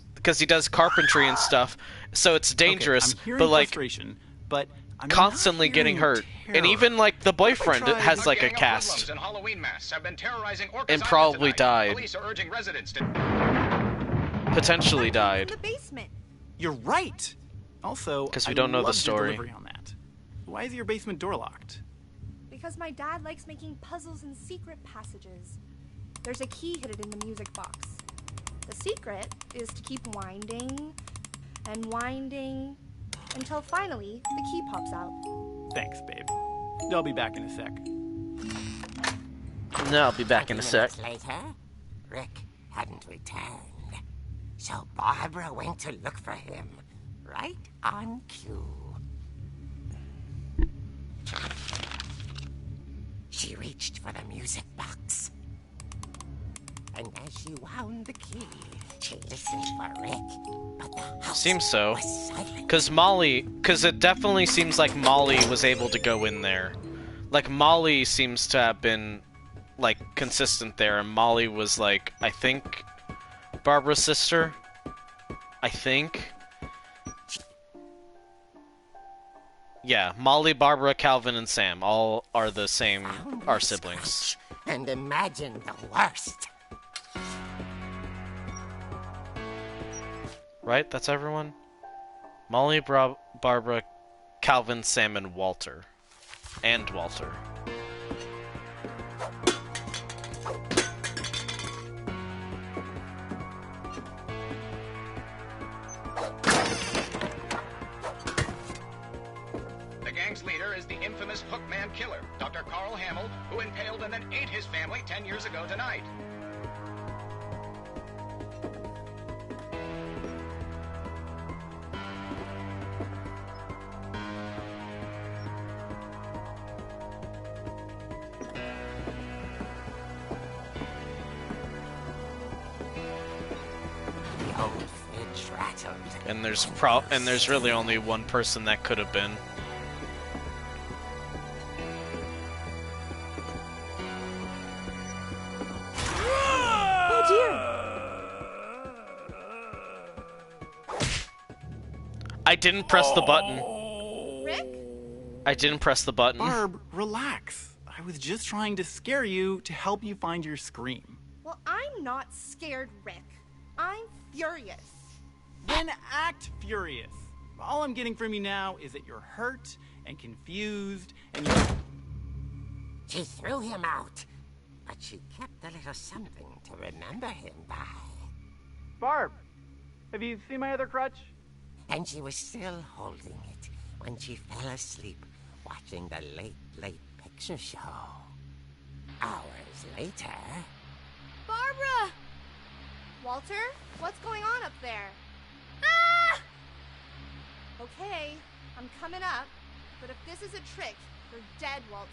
carpentry and stuff, so it's dangerous, okay, I'm hearing but like, frustration, but I'm constantly not getting hearing hurt. terror. And even, like, the boyfriend has, like, a cast. And probably died. Potentially died. In the basement. You're right. Also, Because we I don't know the loved your story. delivery on that. Why is your basement door locked? Because my dad likes making puzzles and secret passages. There's a key hidden in the music box. The secret is to keep winding and winding until finally the key pops out. Thanks, babe. I'll be back in a sec. No, I'll be back in a sec. 20 minutes later, Rick hadn't returned. So Barbara went to look for him, right on cue. She reached for the music box. And as she wound the key, she listened for Rick. But the house Seems so. was silent. Because it definitely seems like Molly was able to go in there. Like, Molly seems to have been, like, consistent there, and Molly was, like, I think, Barbara's sister? I think? Yeah, Molly, Barbara, Calvin, and Sam all are the same, are siblings. And imagine the worst. Right? That's everyone? Molly, Barbara, Calvin, Sam, and Walter. And Walter. The gang's leader is the infamous Hookman Killer, Dr. Carl Hamill, who impaled and then ate his family 10 years ago tonight. The old fridge rattled. And there's really only one person that could have been. Oh dear! I didn't press the button. Rick? I didn't press the button. Barb, relax. I was just trying to scare you to help you find your scream. Well, I'm not scared, Rick. I'm furious. Then act furious. all I'm getting from you now is that you're hurt and confused and She threw him out, but she kept a little something to remember him by. Barb, have you seen my other crutch? And she was still holding it when she fell asleep watching the late picture show. Hours later... Barbara! Walter, what's going on up there? Ah! Okay, I'm coming up, but if this is a trick, you're dead, Walter.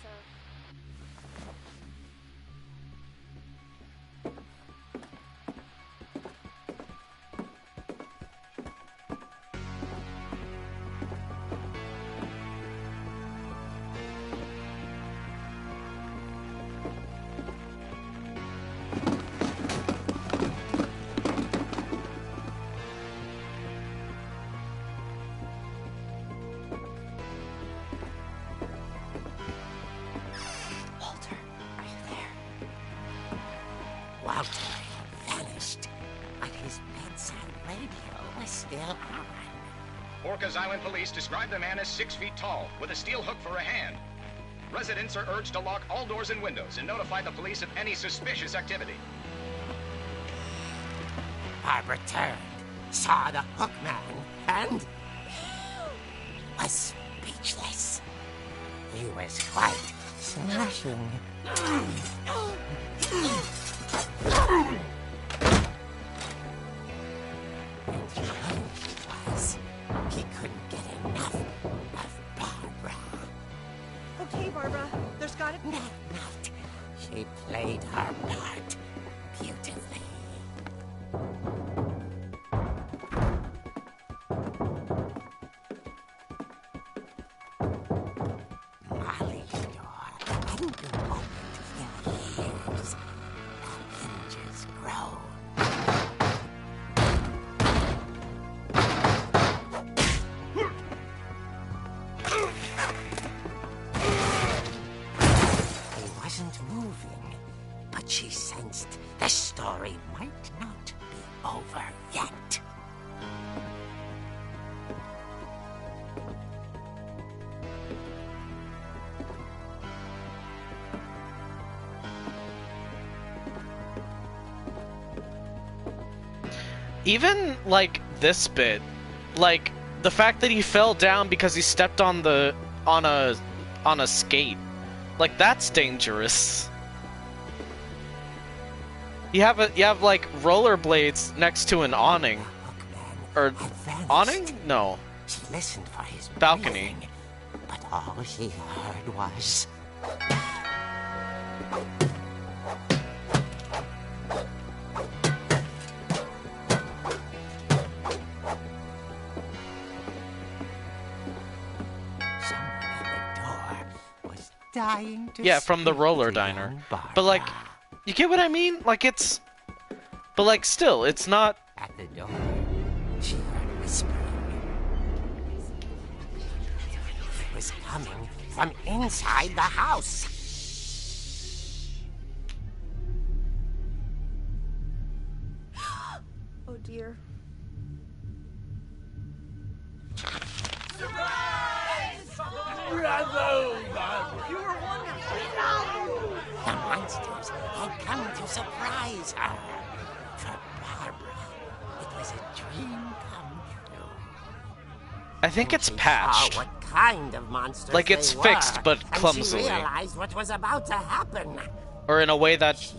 Walter had vanished, but his bedside radio was still on. Orcas Island police describe the man as 6 feet tall, with a steel hook for a hand. Residents are urged to lock all doors and windows and notify the police of any suspicious activity. Barbara turned, saw the hook man, and was speechless. He was quite smashing. And he was. He couldn't get enough of Barbara. Okay, Barbara, there's gotta be... That night, she played her part beautifully. Molly's door hadn't been opened in years. The hinges groaned. He wasn't moving, but she sensed the story might not be over yet. Even, like, this bit, like, the fact that he fell down because he stepped on a skate, like, that's dangerous. You have like rollerblades next to an awning, or awning? No, She listened for his balcony. breathing, but all she heard was... Someone at the door was dying to Yeah, from the speak roller to diner. young Barbara. But like, you get what I mean? Like it's, but like still, it's not. At the door, she heard whispering. It was coming from inside the house. Oh dear. The monsters had come to surprise her. For Barbara, it was a dream come true. I think it's She patched. saw what kind of monsters Like, it's they fixed, were, but and clumsily. She realized what was about to happen. Or in a way that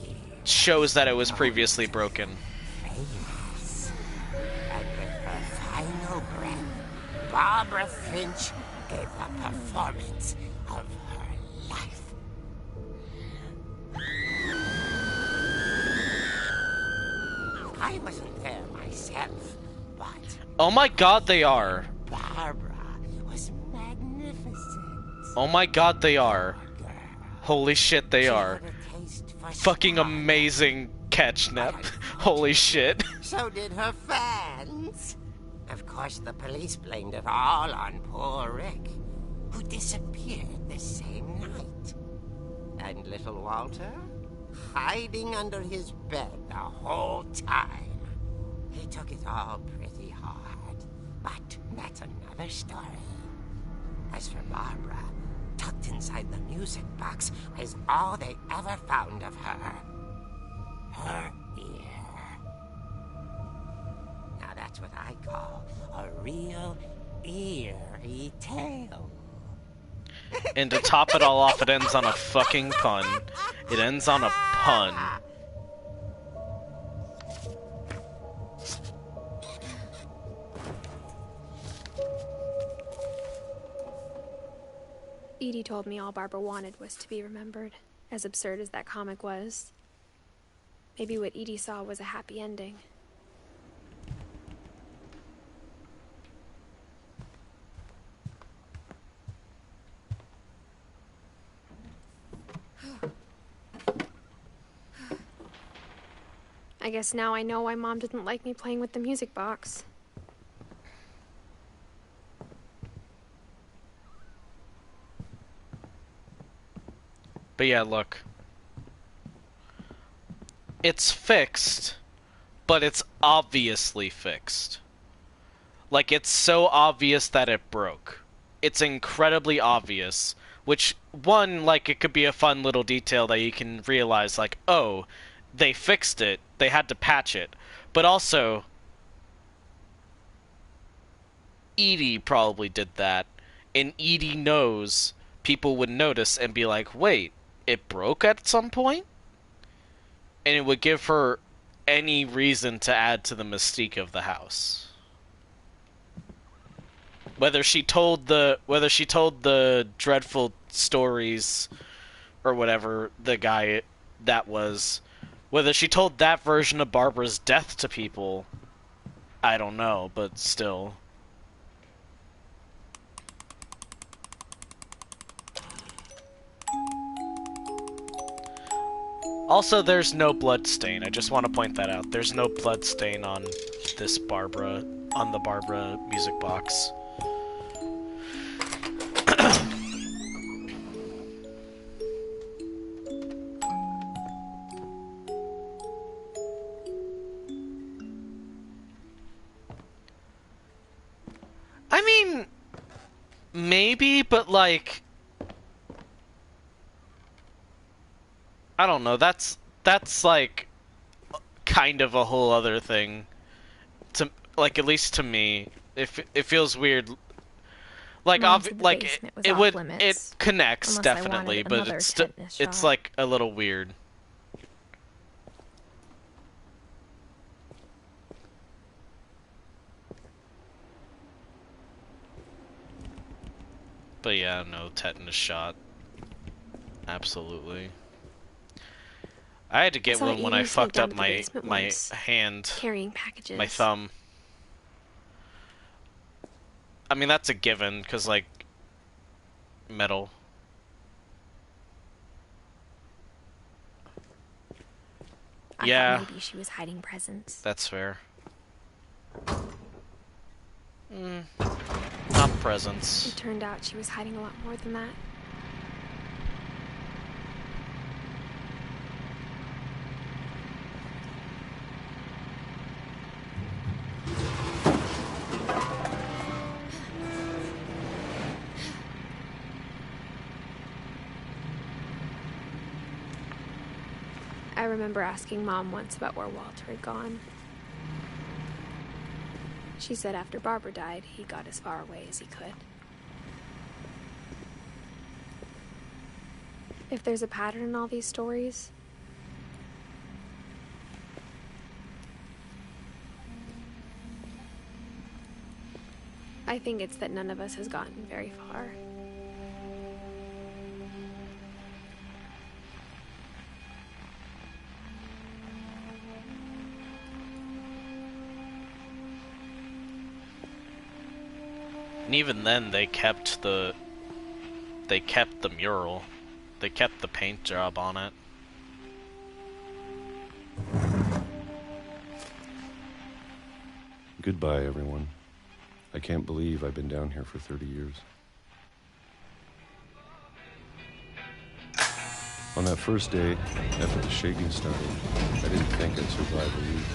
shows that it was previously broken. Famous. And with her final breath, Barbara Finch gave the performance of her life. I wasn't there myself, but Oh my god, they are. Barbara was magnificent. Oh my god, they are. Girl. Holy shit, they She are. had a taste for Fucking style. amazing catch, Nep. Holy shit. So did her fans. Of course, the police blamed it all on poor Rick, who disappeared the same night. And little Walter, hiding under his bed the whole time. He took it all pretty hard, but that's another another story. As for Barbara, tucked inside the music box is all they ever found of her. Her ear. Now that's what I call a real eerie tale. And to top it all off, it ends on a fucking pun. It ends on a pun. Edie told me all Barbara wanted was to be remembered, as absurd as that comic was. Maybe what Edie saw was a happy ending. I guess now I know why Mom didn't like me playing with the music box. But yeah, look. It's fixed, but it's obviously fixed. Like, it's so obvious that it broke. It's incredibly obvious. Which, one, like, it could be a fun little detail that you can realize, like, oh, they fixed it. They had to patch it. But also, Edie probably did that. And Edie knows people would notice and be like, wait, it broke at some point? And it would give her any reason to add to the mystique of the house. Whether she told the dreadful stories or whatever the guy that was, whether she told that version of Barbara's death to people, I don't know, but still. Also, there's no blood stain. I just want to point that out. There's no blood stain on the Barbara music box. I mean, maybe, but like, I don't know. That's like kind of a whole other thing. To like, at least to me, it feels weird. Like, it connects definitely, but it's like a little weird. But yeah, no, tetanus shot. Absolutely. I had to get one when I fucked up my hand, carrying packages. My thumb. I mean, that's a given, because, like, metal. I thought maybe she was hiding presents. That's fair. Not presents. It turned out she was hiding a lot more than that. I remember asking Mom once about where Walter had gone. She said after Barbara died, he got as far away as he could. If there's a pattern in all these stories, I think it's that none of us has gotten very far. And even then, they kept the mural. They kept the paint job on it. Goodbye, everyone. I can't believe I've been down here for 30 years. On that first day, after the shaking started, I didn't think I'd survive a week.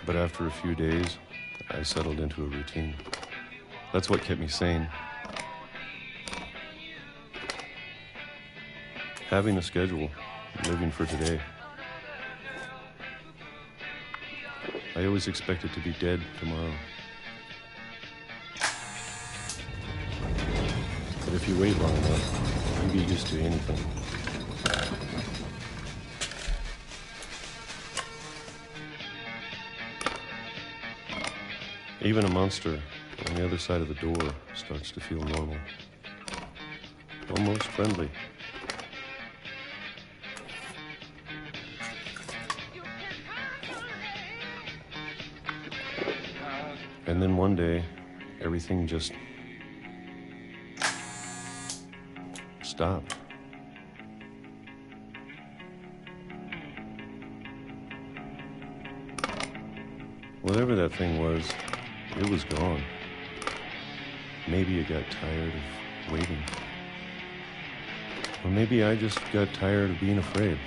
But after a few days, I settled into a routine. That's what kept me sane. Having a schedule, living for today. I always expected to be dead tomorrow. But if you wait long enough, you get used to anything. Even a monster on the other side of the door starts to feel normal. Almost friendly. And then one day, everything just stopped. Whatever that thing was, it was gone. Maybe it got tired of waiting. Or maybe I just got tired of being afraid.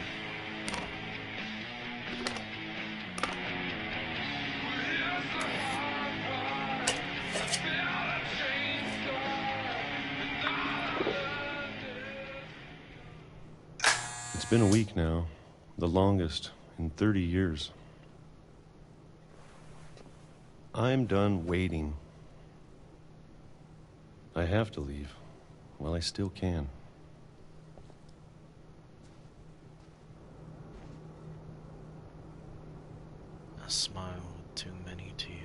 It's been a week now, the longest in 30 years. I'm done waiting. I have to leave while I still can. A smile with too many teeth.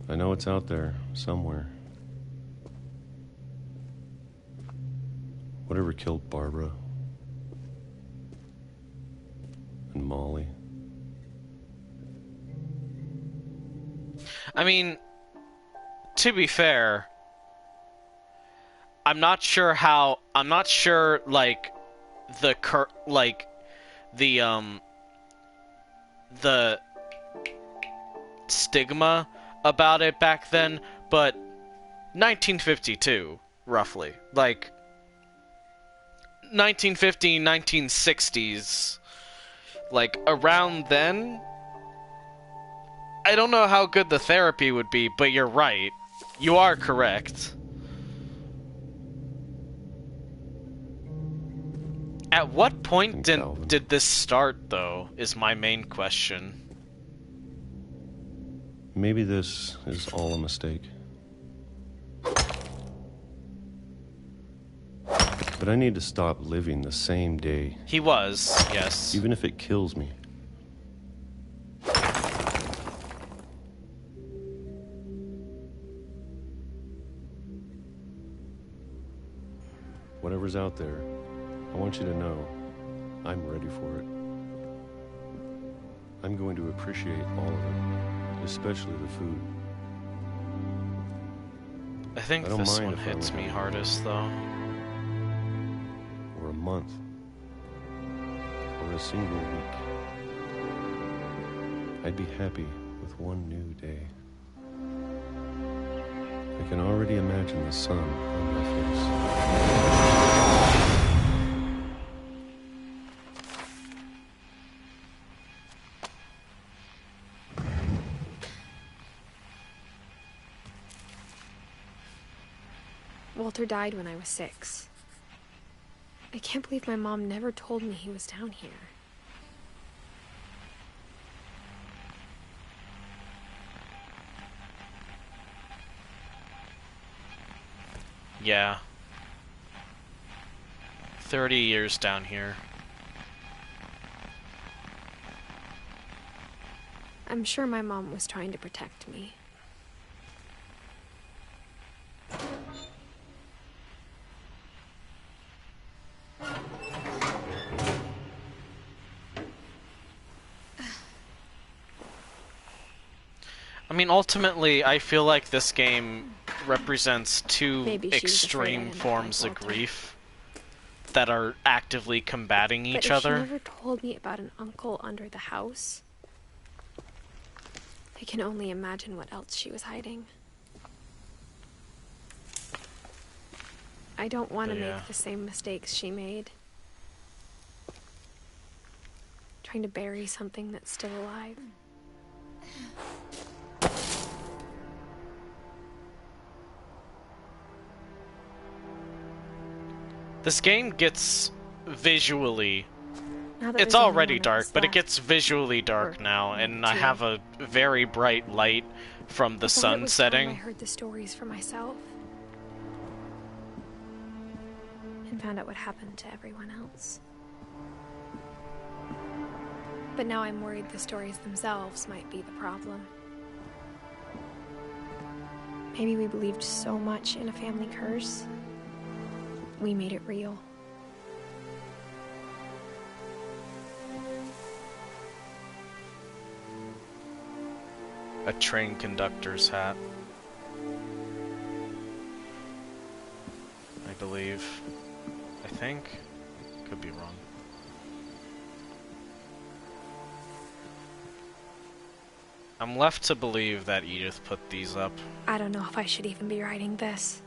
I know it's out there, somewhere. Whatever killed Barbara and Molly. I mean, to be fair, I'm not sure, like, the stigma about it back then, but 1952, roughly. Like, 1950, 1960s, like, around then, I don't know how good the therapy would be, but you're right. You are correct. At what point did this start, though, is my main question. Maybe this is all a mistake. But I need to stop living the same day. He was, yes. Even if it kills me. Whatever's out there, I want you to know I'm ready for it. I'm going to appreciate all of it, especially the food. I think this one hits me hardest, though. Or a month. Or a single week. I'd be happy with one new day. I can already imagine the sun on my face. Walter died when I was 6. I can't believe my mom never told me he was down here. Yeah. 30 years down here. I'm sure my mom was trying to protect me. I mean, ultimately, I feel like this game represents two Maybe she was afraid I'd extreme end up forms like of Walter. grief that are actively combating But each if other. she never told me about an uncle under the house, I can only imagine what else she was hiding. I don't want to Yeah. make the same mistakes she made. Trying to bury something that's still alive. This game gets visually... Now that It's there's only already one of dark, us but it left, gets visually dark or now, maybe and I two. have a very bright light from the I thought it sun was time I setting. heard the stories for myself. And found out what happened to everyone else. But now I'm worried the stories themselves might be the problem. Maybe we believed so much in a family curse, we made it real. A train conductor's hat. I believe. I think. Could be wrong. I'm left to believe that Edith put these up. I don't know if I should even be writing this.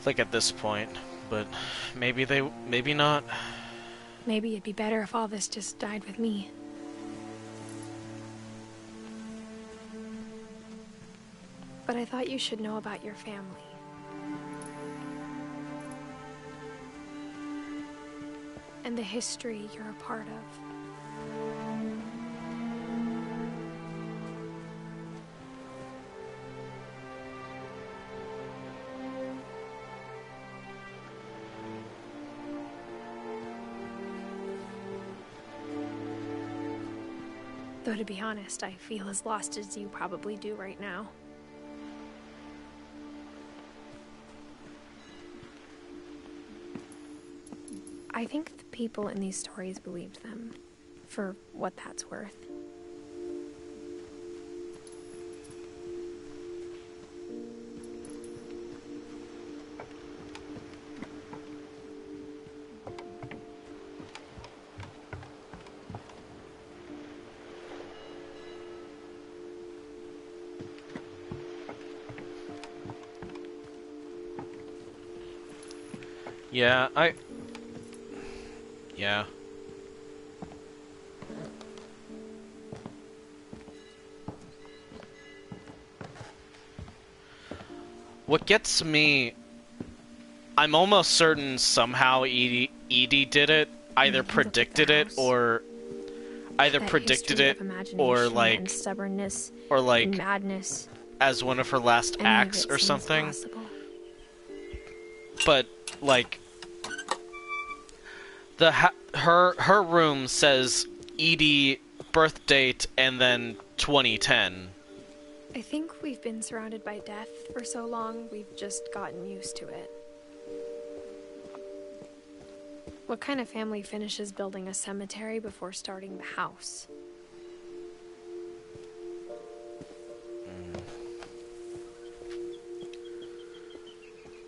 Like at this point, but maybe not. Maybe it'd be better if all this just died with me. But I thought you should know about your family. And the history you're a part of. Though to be honest, I feel as lost as you probably do right now. I think the people in these stories believed them, for what that's worth. Yeah, Yeah. What gets me... I'm almost certain somehow Edie did it. Either predicted it or... Either That predicted history it of or imagination like... and stubbornness Or like... and madness. As one of her last Any of acts it or seems something. possible. But, like... Her room says Edie birth date and then 2010. I think we've been surrounded by death for so long, we've just gotten used to it. What kind of family finishes building a cemetery before starting the house?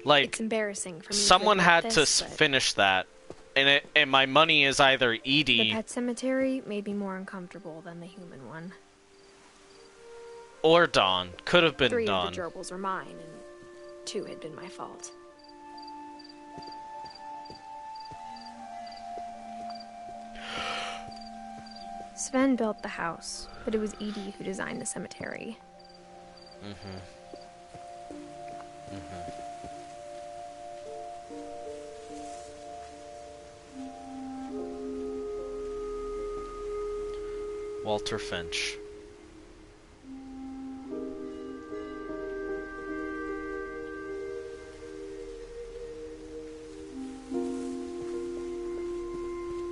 Like, it's embarrassing for me someone to had admit to this, but finish that. And my money is either the Edie pet cemetery made me more uncomfortable than the human one. or Dawn. Could have been 3 Dawn. of the gerbils were mine, and 2 had been my fault. Sven built the house, but it was Edie who designed the cemetery. Walter Finch.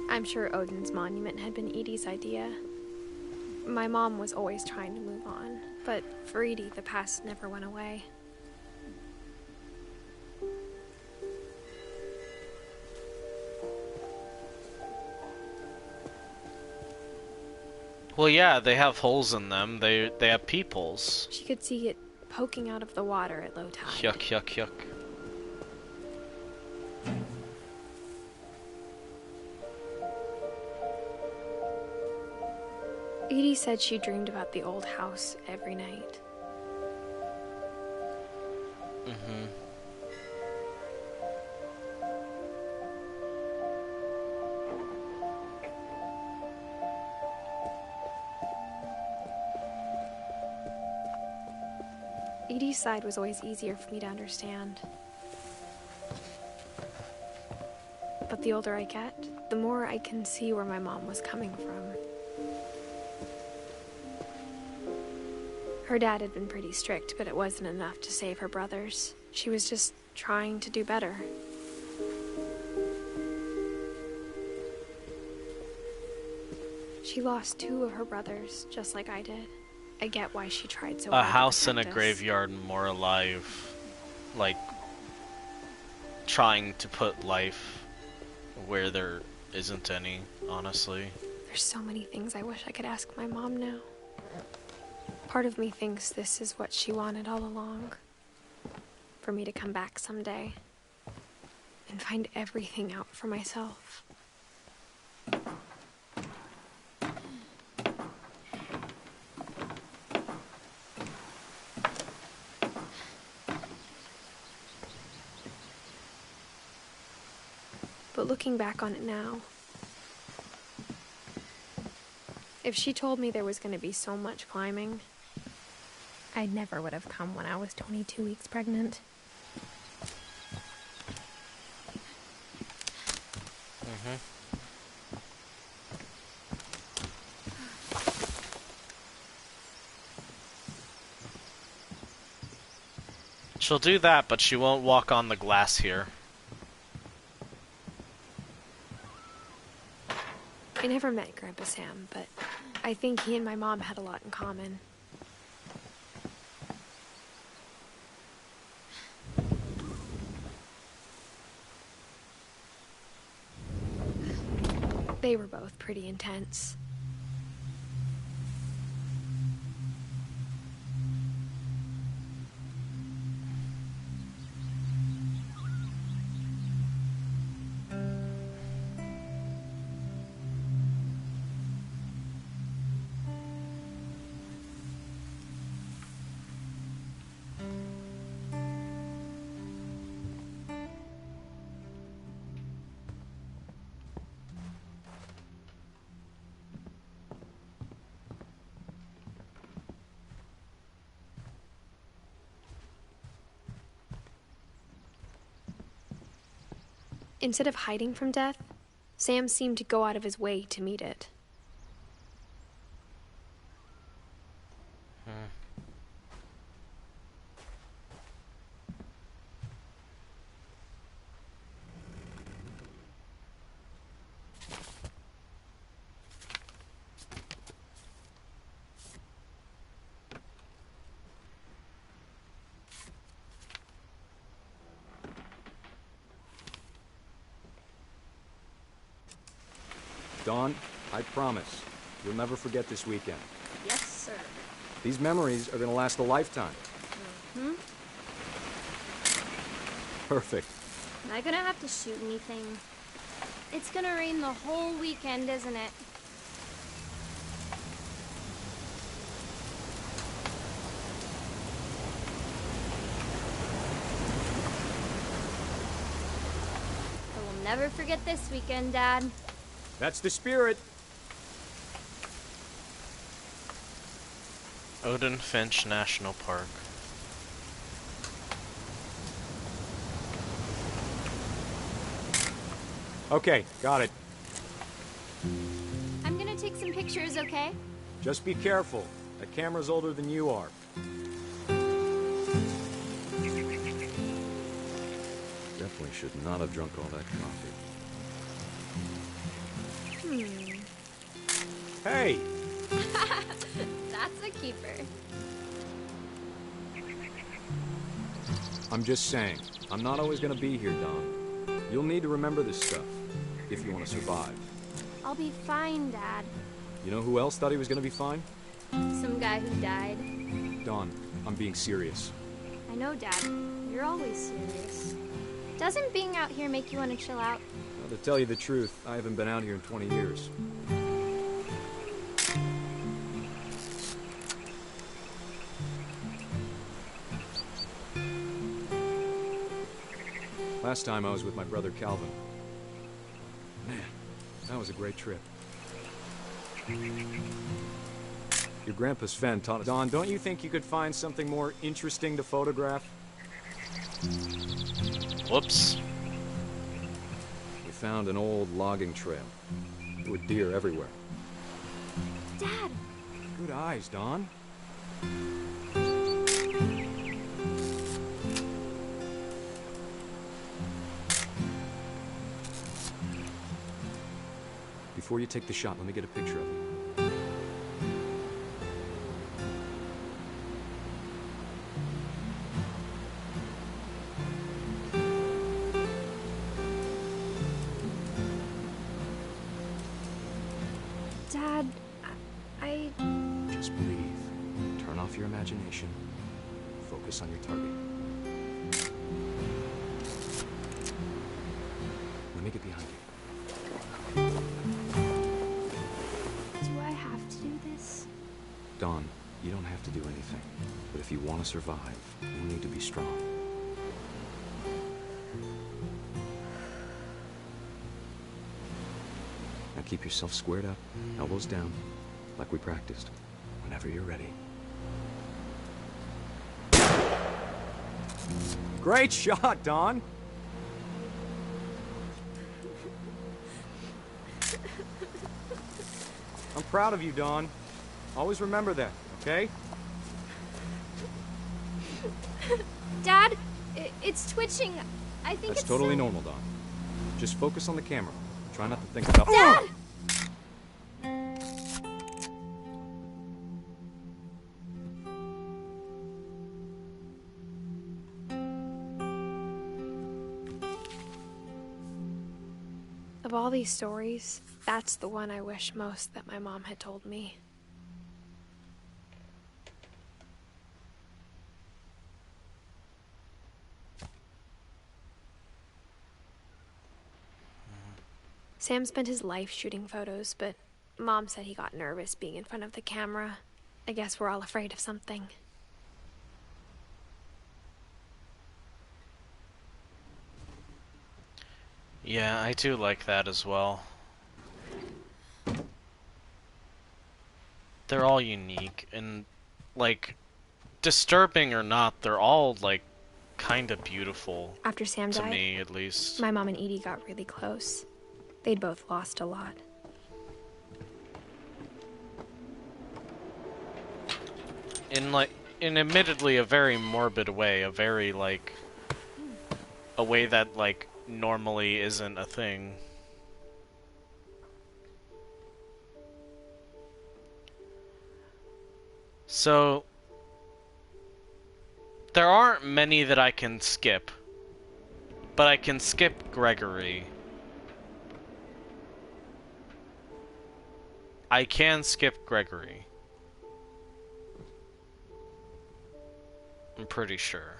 I'm sure Odin's monument had been Edie's idea. My mom was always trying to move on, but for Edie, the past never went away. Well, yeah, they have holes in them. They have peepholes. She could see it poking out of the water at low tide. Yuck, yuck, yuck. Edie said she dreamed about the old house every night. Mm-hmm. Edie's side was always easier for me to understand. But the older I get, the more I can see where my mom was coming from. Her dad had been pretty strict, but it wasn't enough to save her brothers. She was just trying to do better. She lost 2 of her brothers, just like I did. I get why she tried so hard. A house to and a protect us. graveyard more alive. Like, trying to put life where there isn't any, honestly. There's so many things I wish I could ask my mom now. Part of me thinks this is what she wanted all along. For me to come back someday and find everything out for myself. But looking back on it now, if she told me there was going to be so much climbing, I never would have come when I was 22 weeks pregnant. Mm-hmm. She'll do that, but she won't walk on the glass here. I never met Grandpa Sam, but I think he and my mom had a lot in common. They were both pretty intense. Instead of hiding from death, Sam seemed to go out of his way to meet it. Dawn, I promise, you'll never forget this weekend. Yes, sir. These memories are gonna last a lifetime. Hmm? Perfect. Am I gonna have to shoot anything? It's gonna rain the whole weekend, isn't it? I will never forget this weekend, Dad. That's the spirit. Odin Finch National Park. Okay, got it. I'm gonna take some pictures, okay? Just be careful. That camera's older than you are. Definitely should not have drunk all that coffee. Hey! That's a keeper. I'm just saying, I'm not always gonna be here, Don. You'll need to remember this stuff, if you want to survive. I'll be fine, Dad. You know who else thought he was gonna be fine? Some guy who died. Dawn, I'm being serious. I know, Dad. You're always serious. Doesn't being out here make you want to chill out? Well, to tell you the truth, I haven't been out here in 20 years. Last time I was with my brother Calvin. Man, that was a great trip. Your grandpa's Fen taught us. Dawn, don't you think you could find something more interesting to photograph? Whoops. We found an old logging trail. There were deer everywhere. Dad! Good eyes, Dawn. Before you take the shot, let me get a picture of you. Dad, I... Just breathe. Turn off your imagination. Focus on your target. Let me get behind you. Do I have to do this? Dawn, you don't have to do anything. But if you want to survive, you need to be strong. Now keep yourself squared up, elbows down, like we practiced. Whenever you're ready. Great shot, Dawn! I'm proud of you, Dawn. Always remember that, okay? Dad, it's twitching. I think That's it's totally normal, Dawn. Just focus on the camera. Try not to think about— Dad! Of all these stories, that's the one I wish most that my mom had told me. Sam spent his life shooting photos, but Mom said he got nervous being in front of the camera. I guess we're all afraid of something. Yeah, I do like that as well. They're all unique, and, like, disturbing or not, they're all, like, kind of beautiful. After Sam to died, me, at least. my mom and Edie got really close. They'd both lost a lot. In admittedly a very morbid way, a very, like, a way that, like, normally isn't a thing. So, there aren't many that I can skip, but I can skip Gregory. I can skip Gregory. I'm pretty sure.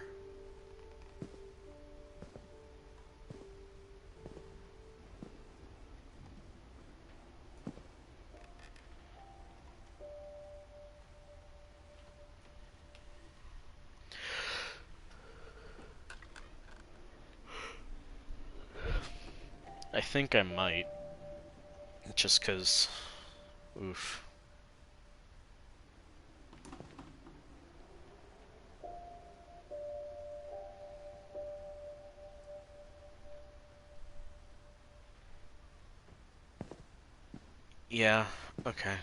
I think I might. Just 'cause... Oof. Yeah, okay.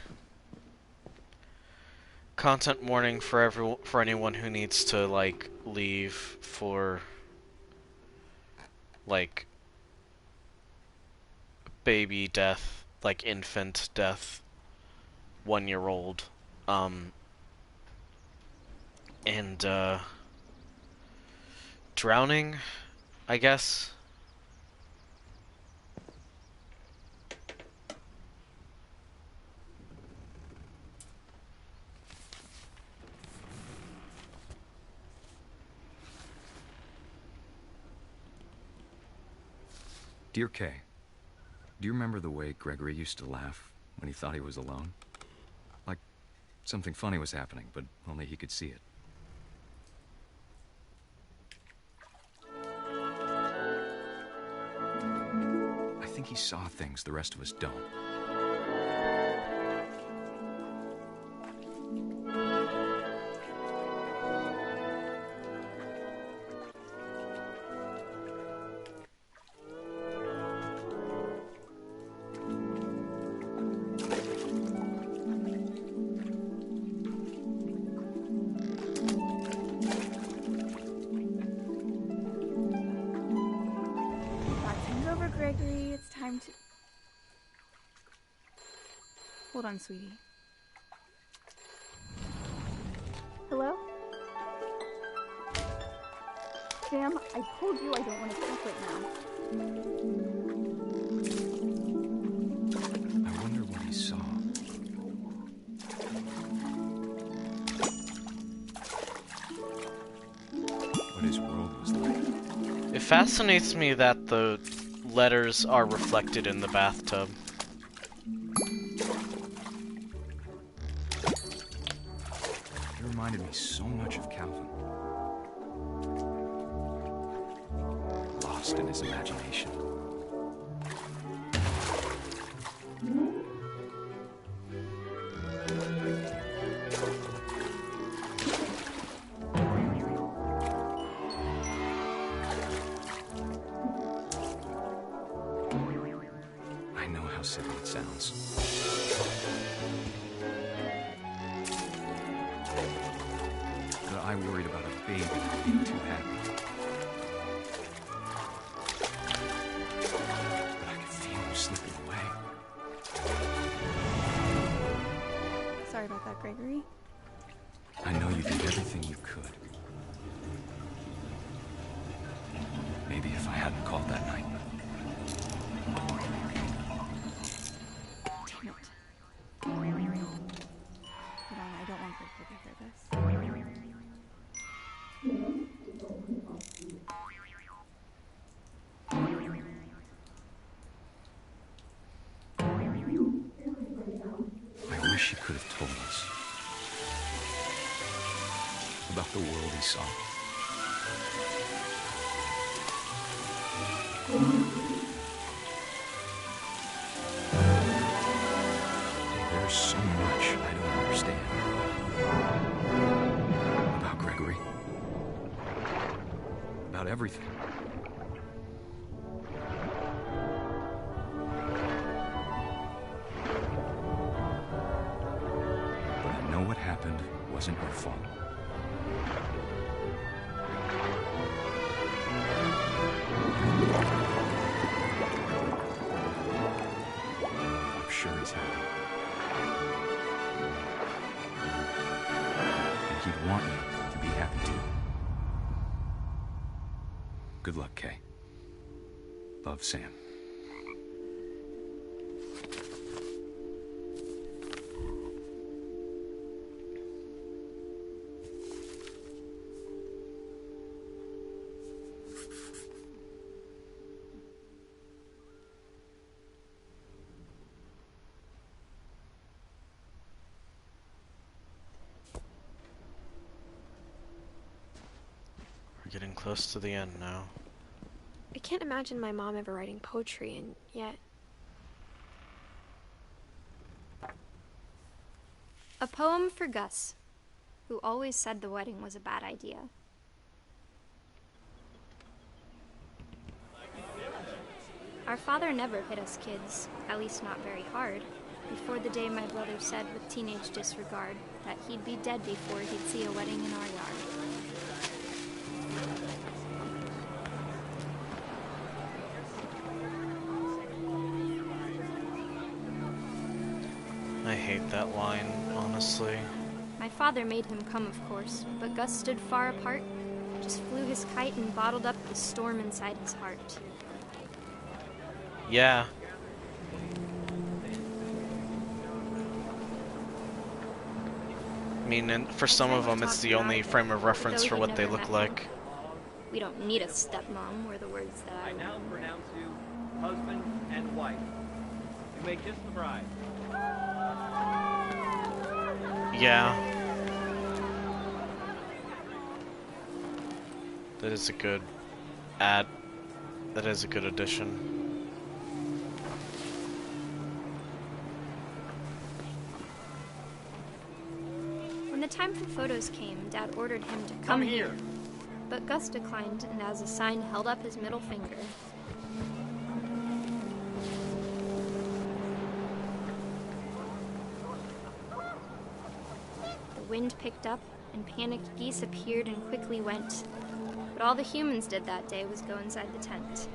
Content warning for anyone who needs to, like, leave for, like, baby death, like infant death, 1-year-old, and, drowning, I guess. Dear Kay, do you remember the way Gregory used to laugh when he thought he was alone? Like something funny was happening, but only he could see it. I think he saw things the rest of us don't. Gregory, it's time to... Hold on, sweetie. Hello? Sam, I told you I don't want to talk right now. I wonder what he saw. What his world was like. It fascinates me that the letters are reflected in the bathtub. He reminded me so much of Calvin. Lost in his imagination. I know how silly it sounds. But I worried about a baby being too happy. But I could feel him slipping away. Sorry about that, Gregory. I know you did everything you could. Maybe if I hadn't called that night. Damn it. Hold on, I don't want Gregory to hear this. I wish he could have told us about the world he saw. There's so much I don't understand about Gregory, about everything. But I know what happened wasn't your fault. I'm sure he's happy. And he'd want you to be happy too. Good luck, Kay. Love, Sam. We're getting close to the end now. I can't imagine my mom ever writing poetry, and yet... A poem for Gus, who always said the wedding was a bad idea. Our father never hit us kids, at least not very hard, before the day my brother said with teenage disregard that he'd be dead before he'd see a wedding in our yard. I hate that line, honestly. My father made him come, of course, but Gus stood far apart, just flew his kite and bottled up the storm inside his heart. Yeah. I mean, and for some of them, it's the only frame of reference for what they look like. We don't need a stepmom, were the words that I now pronounce you husband and wife. You may kiss the bride. Yeah. That is a good ad. That is a good addition. When the time for photos came, Dad ordered him to come here. But Gus declined and as a sign held up his middle finger. The wind picked up and panicked geese appeared and quickly went. But all the humans did that day was go inside the tent.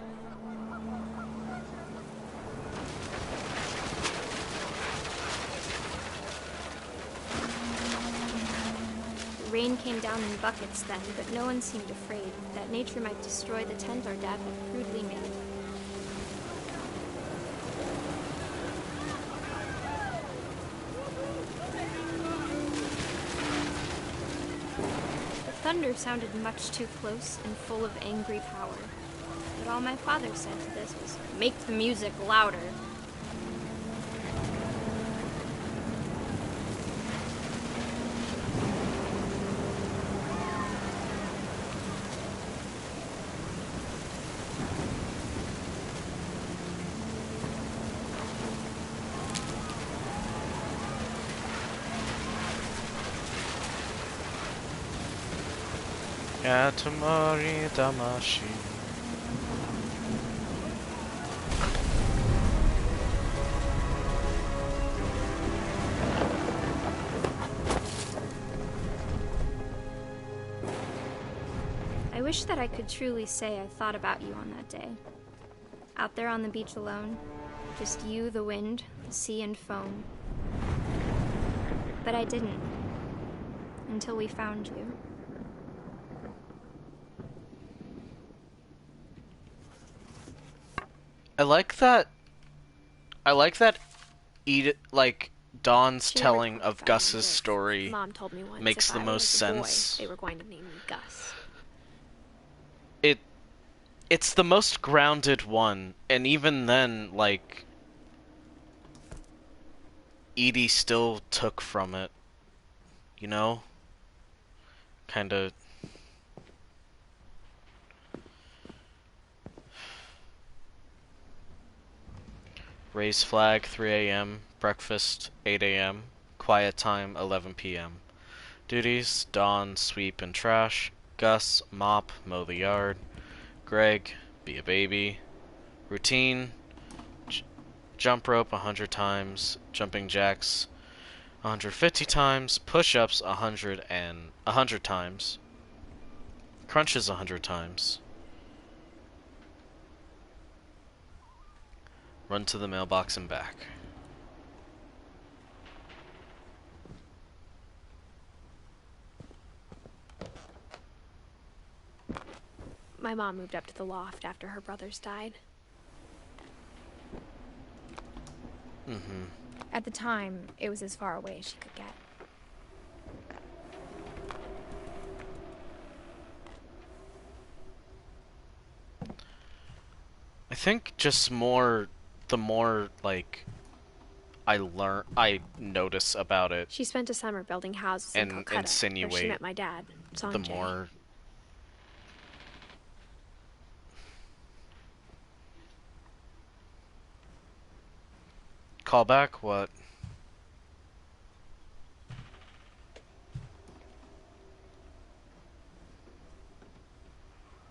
The rain came down in buckets then, but no one seemed afraid that nature might destroy the tent our dad had crudely made. The thunder sounded much too close and full of angry power. But all my father said to this was, "Make the music louder." Yatamari Damashi. I wish that I could truly say I thought about you on that day. Out there on the beach alone, just you, the wind, the sea, and foam. But I didn't. Until we found you. I like that. Like Dawn's telling of Gus's story Mom told me once makes if the I most was a boy, sense. they were going to name me Gus. It's the most grounded one, and even then, like, Edie still took from it, you know? Kinda. Raise flag 3 a.m., breakfast 8 a.m., quiet time 11 p.m. Duties: Dawn, sweep and trash. Gus, mop, mow the yard. Greg, be a baby. Routine: jump rope 100 times, jumping jacks 150 times, push-ups 100 times, crunches 100 times. Run to the mailbox and back. My mom moved up to the loft after her brothers died. Mm-hmm. At the time, it was as far away as she could get. I think just the more, like, I notice about it. She spent a summer building houses in And Calcutta, insinuate where she met my dad, Sanjay. the more. Call back? What?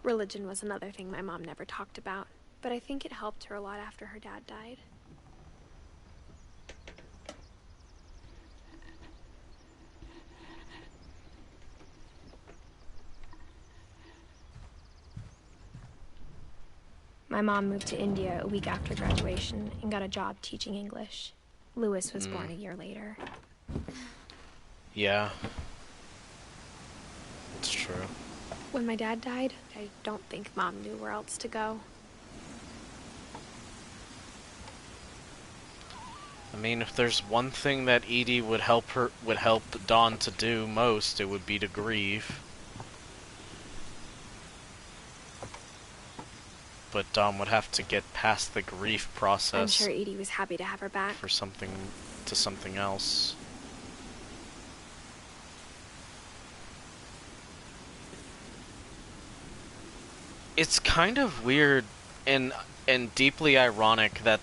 Religion was another thing my mom never talked about, but I think it helped her a lot after her dad died. My mom moved to India a week after graduation and got a job teaching English. Louis was born a year later. Yeah. It's true. When my dad died, I don't think Mom knew where else to go. I mean, if there's one thing that Edie would help Dawn to do most, it would be to grieve. but Dom would have to get past the grief process. I'm sure Edie was happy to have her back. For something else. It's kind of weird and deeply ironic that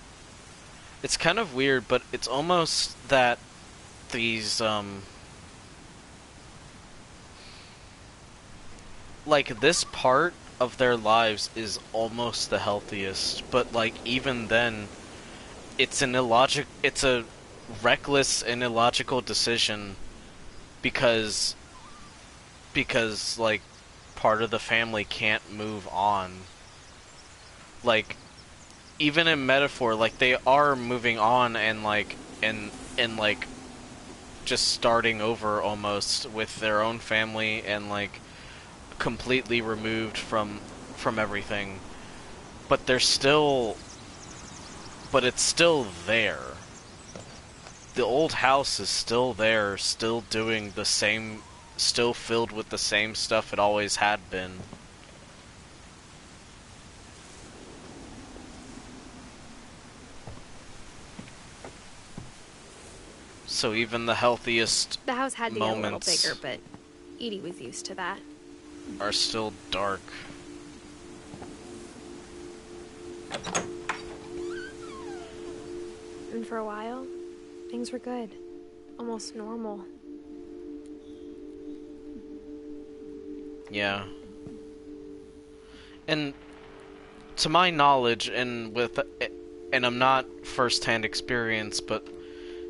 it's kind of weird, but it's almost that these like this part of their lives is almost the healthiest, but like even then it's a reckless and illogical decision because like part of the family can't move on. Like even in metaphor, like they are moving on and like and like just starting over almost with their own family and like completely removed from everything, but it's still there. The old house is still there, still doing the same, still filled with the same stuff it always had been. So even the healthiest The house had to get a little moments bigger, but Edie was used to that. are still dark. And for a while, things were good. Almost normal. Yeah. And to my knowledge, and I'm not first-hand experience, but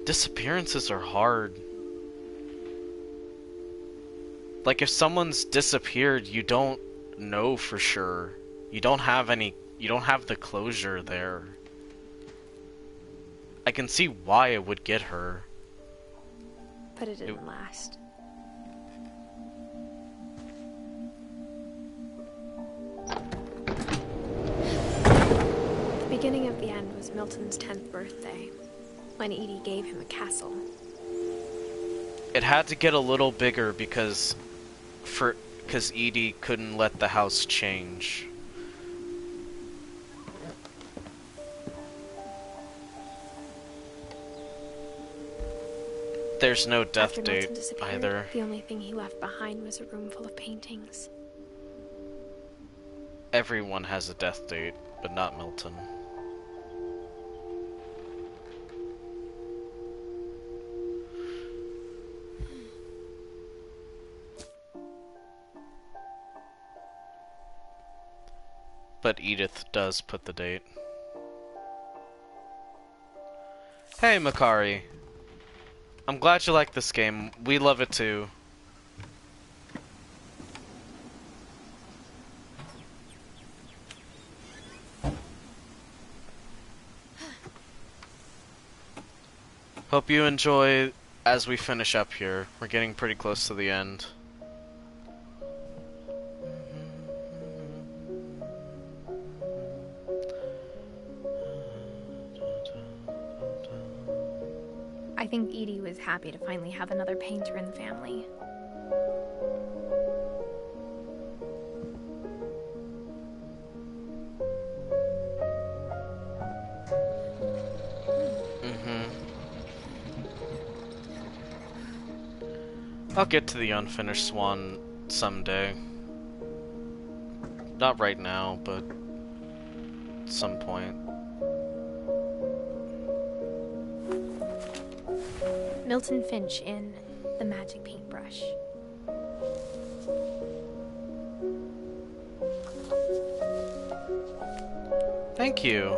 disappearances are hard. Like if someone's disappeared, you don't know for sure. You don't have the closure there. I can see why it would get her. But it didn't last. The beginning of the end was Milton's 10th birthday, when Edie gave him a castle. It had to get a little bigger because Edie couldn't let the house change. There's no death date either. The only thing he left behind was a room full of paintings. Everyone has a death date, but not Milton. But Edith does put the date. Hey, Makari. I'm glad you like this game. We love it too. Hope you enjoy as we finish up here. We're getting pretty close to the end. I think Edie was happy to finally have another painter in the family. I'll get to the unfinished swan someday. Not right now, but at some point. Milton Finch in The Magic Paintbrush. Thank you.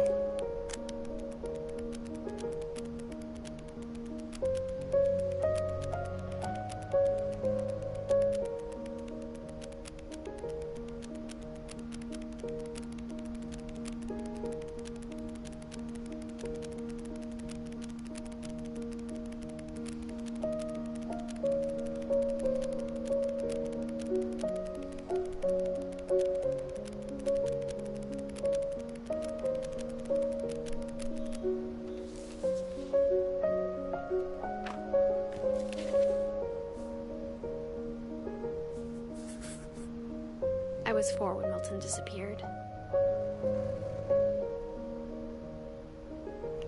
I was 4 when Milton disappeared.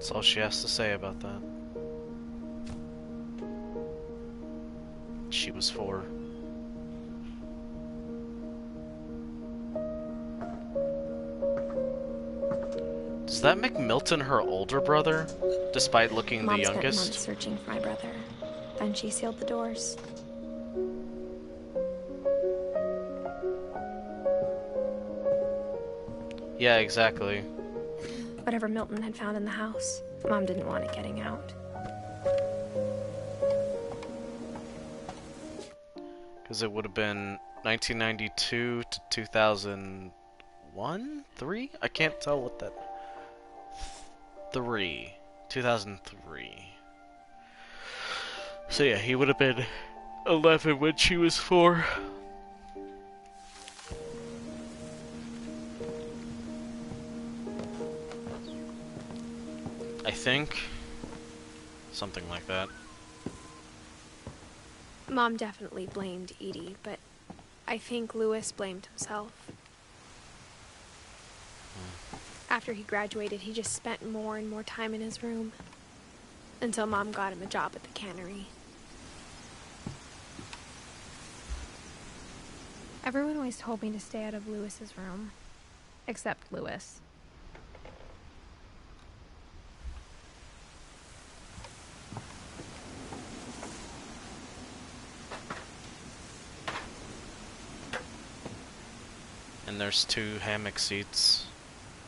That's all she has to say about that. She was 4. Does that make Milton her older brother, despite looking Mom the spent youngest? months searching for my brother. Then she sealed the doors. Yeah, exactly. Whatever Milton had found in the house, Mom didn't want it getting out. Because it would have been 1992 to 2001? 3? I can't tell what that... 3. 2003. So yeah, he would have been 11 when she was 4. I think. Something like that. Mom definitely blamed Edie, but I think Louis blamed himself. After he graduated, he just spent more and more time in his room. Until Mom got him a job at the cannery. Everyone always told me to stay out of Louis's room. Except Louis. And there's 2 hammock seats.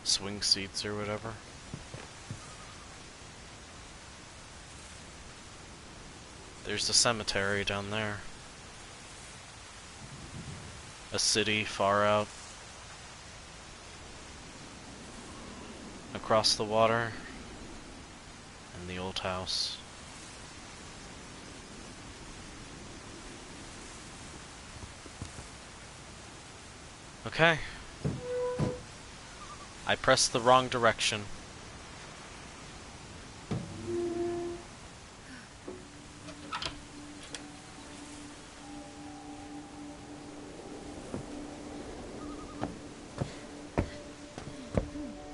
Swing seats or whatever. There's the cemetery down there. A city far out. Across the water. And the old house. Okay. I pressed the wrong direction.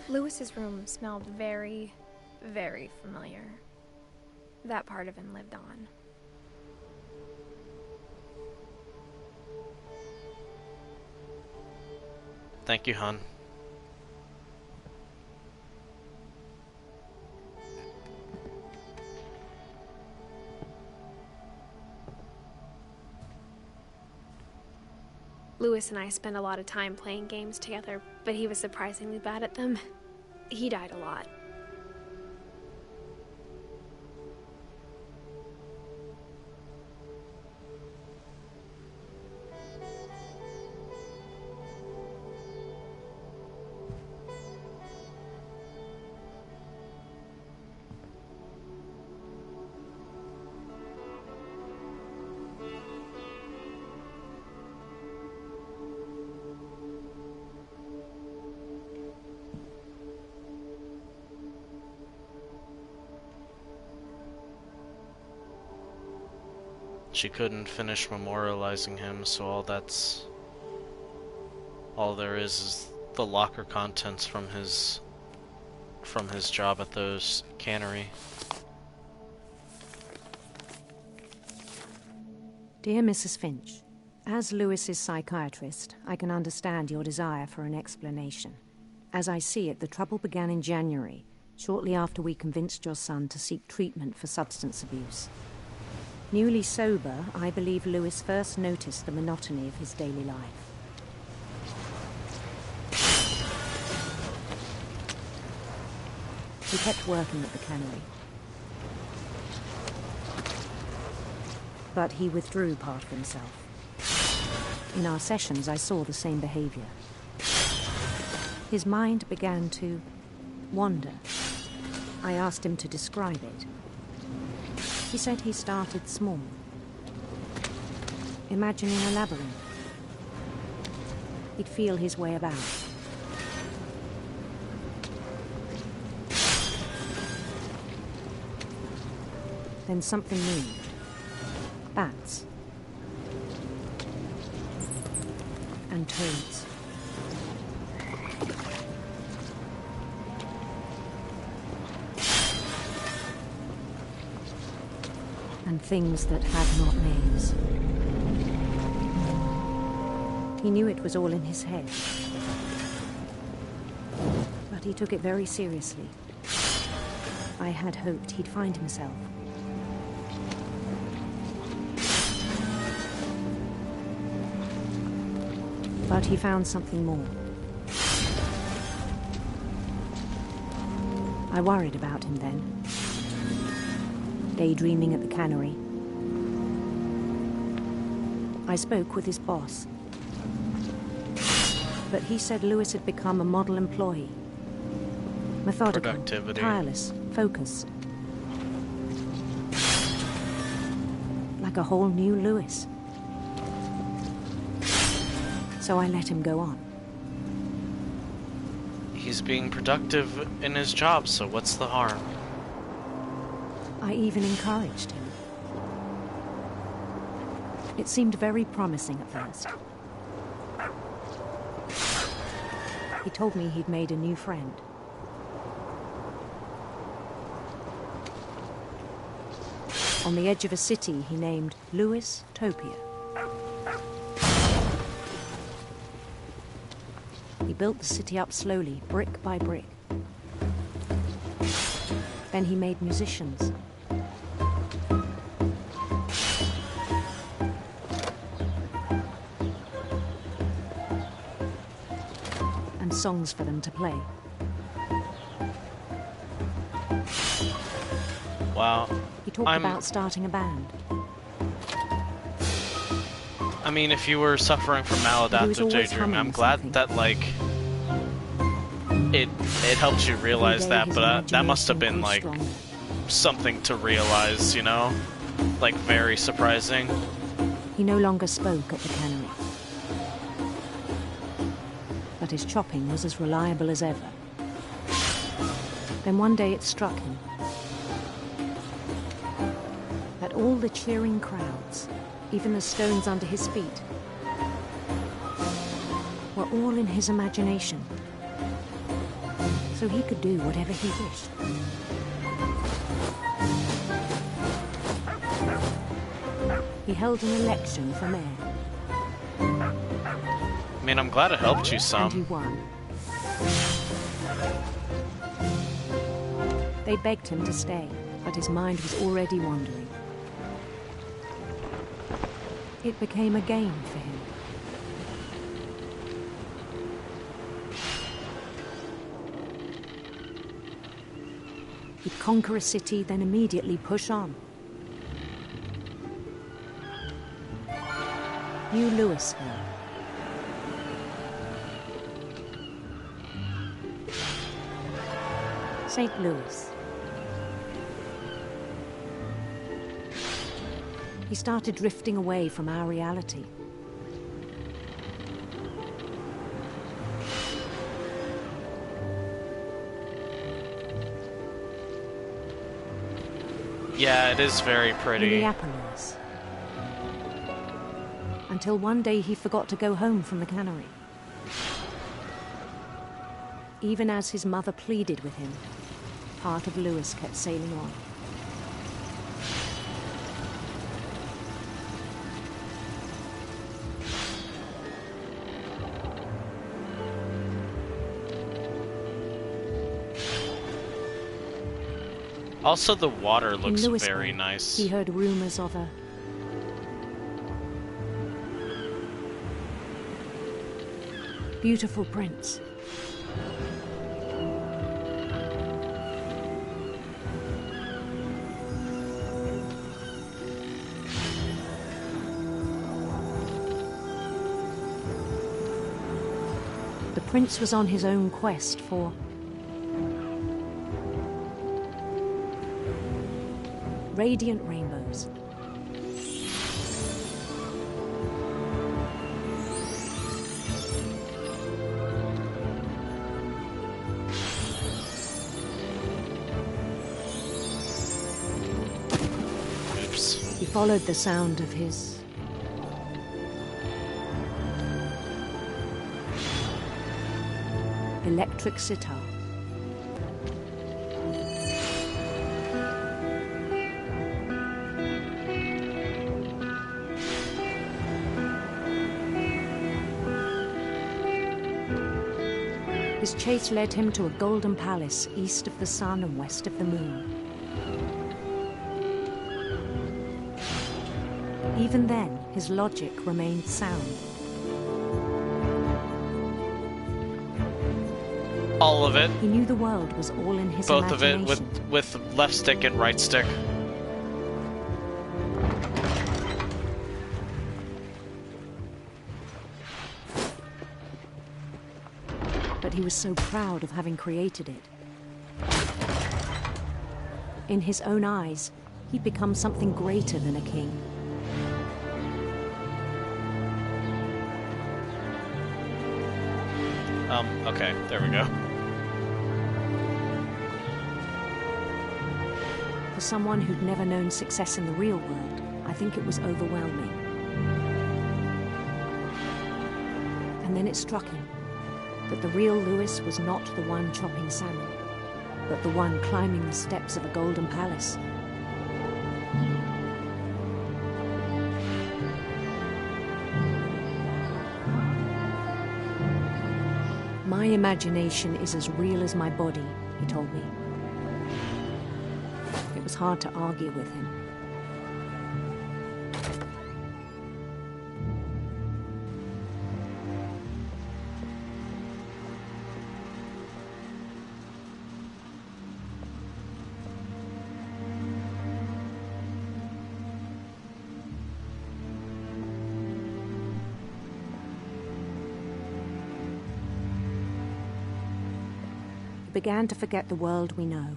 Louis's room smelled very, very familiar. That part of him lived on. Thank you, hon. Louis and I spent a lot of time playing games together, but he was surprisingly bad at them. He died a lot. She couldn't finish memorializing him, so all there is the locker contents from his job at those cannery. Dear Mrs. Finch, as Lewis's psychiatrist, I can understand your desire for an explanation. As I see it, the trouble began in January, shortly after we convinced your son to seek treatment for substance abuse. Newly sober, I believe Lewis first noticed the monotony of his daily life. He kept working at the cannery. But he withdrew part of himself. In our sessions, I saw the same behavior. His mind began to wander. I asked him to describe it. He said he started small, imagining a labyrinth. He'd feel his way about. Then something moved. Bats. And toads. and things that had not names. He knew it was all in his head, but he took it very seriously. I had hoped he'd find himself. But he found something more. I worried about him then, daydreaming at the cannery. I spoke with his boss, but he said Lewis had become a model employee. Methodical, Productivity. tireless, focused. Like a whole new Lewis. So I let him go on. He's being productive in his job, so what's the harm? I even encouraged him. It seemed very promising at first. He told me he'd made a new friend. On the edge of a city he named Lewis Topia. He built the city up slowly, brick by brick. Then he made musicians. And songs for them to play. Wow. He talked about starting a band. I mean, if you were suffering from maladaptive daydreaming, I'm glad that, like, it helped you realize that, but that must have been, like, something to realize, you know? Like, very surprising. He no longer spoke at the cannery. But his chopping was as reliable as ever. Then one day it struck him that all the cheering crowds, even the stones under his feet, were all in his imagination. So he could do whatever he wished. He held an election for mayor. I mean, I'm glad it helped you some. And he won. They begged him to stay, but his mind was already wandering. It became a game for him. He'd conquer a city, then immediately push on. New Louisville. St. Louis. He started drifting away from our reality. Yeah, it is very pretty. Minneapolis. Until one day he forgot to go home from the cannery. Even as his mother pleaded with him, part of Lewis kept sailing on. Also, the water looks In very nice. He heard rumors of a beautiful prince. The prince was on his own quest for radiant rainbows. Oops. He followed the sound of his electric sitar. His chase led him to a golden palace east of the sun and west of the moon. Even then, his logic remained sound. All of it. He knew the world was all in his Both of it imagination. with left stick and right stick. But he was so proud of having created it. In his own eyes, he'd become something greater than a king. Okay, there we go. For someone who'd never known success in the real world, I think it was overwhelming. And then it struck him that the real Lewis was not the one chopping salmon, but the one climbing the steps of a golden palace. My imagination is as real as my body, he told me. It was hard to argue with him. He began to forget the world we know.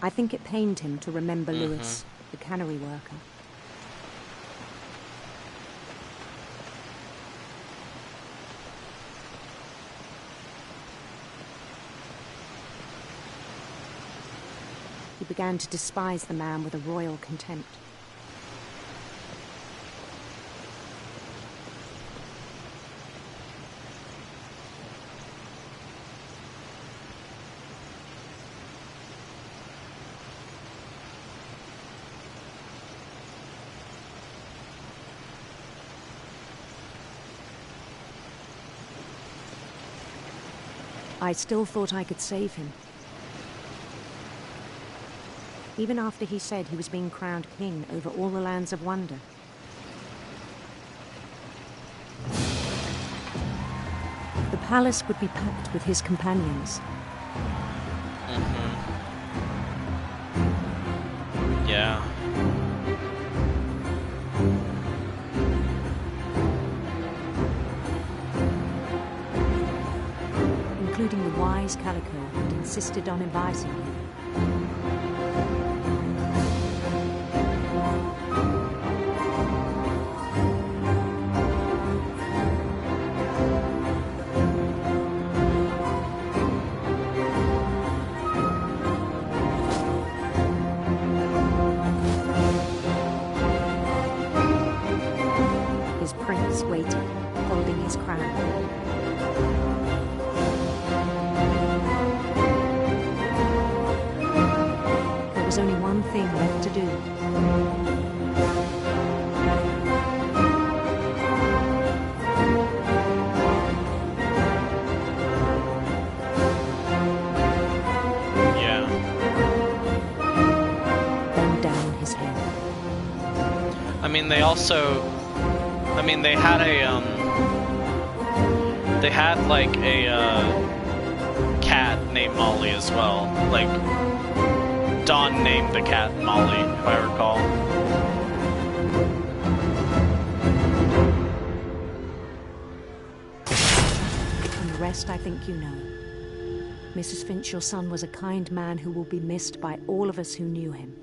I think it pained him to remember Lewis, the cannery worker. He began to despise the man with a royal contempt. I still thought I could save him. Even after he said he was being crowned king over all the lands of wonder. The palace would be packed with his companions. Yeah. Including the wise Calico who'd insisted on advising him. His prince waited, holding his crown. There was only one thing left to do. Yeah. Bend down his head. I mean, they also... I mean, they had a, They had, like, a, cat named Molly as well. Like, Dawn named the cat Molly, if I recall. And the rest I think you know. Mrs. Finch, your son was a kind man who will be missed by all of us who knew him.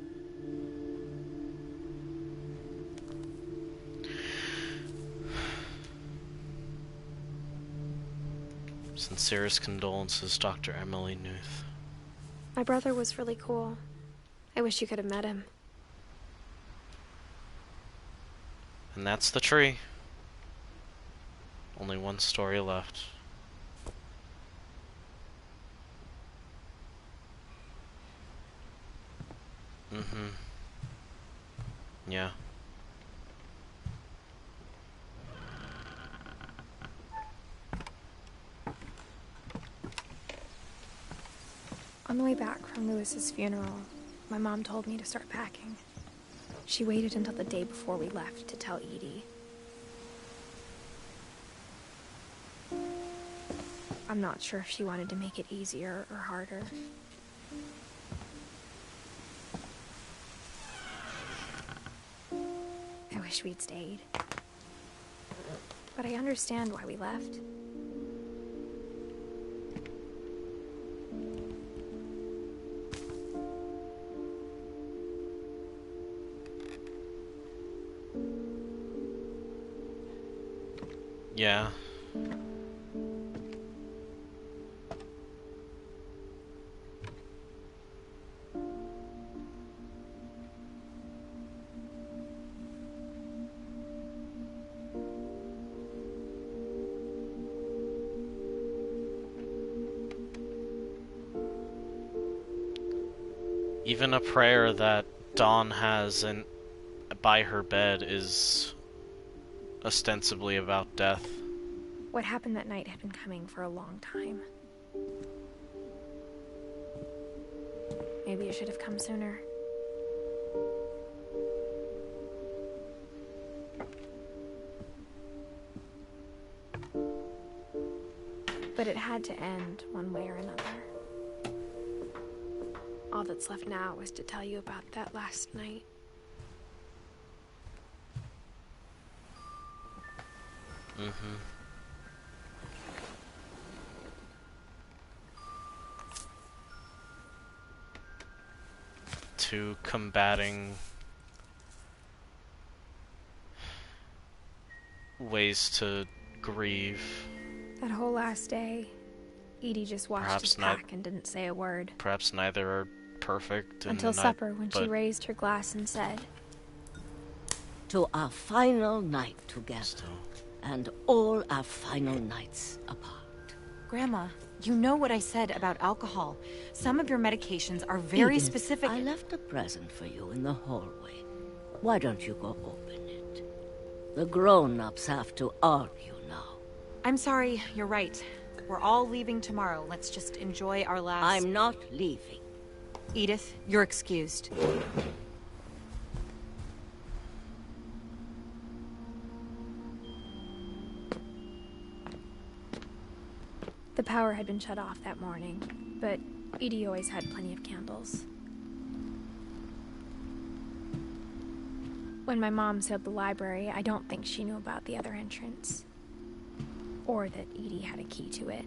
Sincerest condolences, Dr. Emily Newth. My brother was really cool. I wish you could have met him. And that's the tree. Only one story left. Yeah. On the way back from Lewis's funeral, my mom told me to start packing. She waited until the day before we left to tell Edie. I'm not sure if she wanted to make it easier or harder. I wish we'd stayed. But I understand why we left. Yeah. Even a prayer that Dawn has by her bed is ostensibly about death. What happened that night had been coming for a long time. Maybe it should have come sooner. But it had to end one way or another. All that's left now is to tell you about that last night. Mm-hmm. To combating ways to grieve. That whole last day, Edie just watched us pack and didn't say a word. Perhaps neither are perfect. Until supper, when she raised her glass and said, "To our final night together, and all our final nights apart." Grandma, you know what I said about alcohol. Some of your medications are very Edith, specific. I left a present for you in the hallway. Why don't you go open it? The grown-ups have to argue now. I'm sorry, you're right. We're all leaving tomorrow. Let's just enjoy our last... I'm not leaving. Edith, you're excused. The power had been shut off that morning, but Edie always had plenty of candles. When my mom sealed the library, I don't think she knew about the other entrance. Or that Edie had a key to it.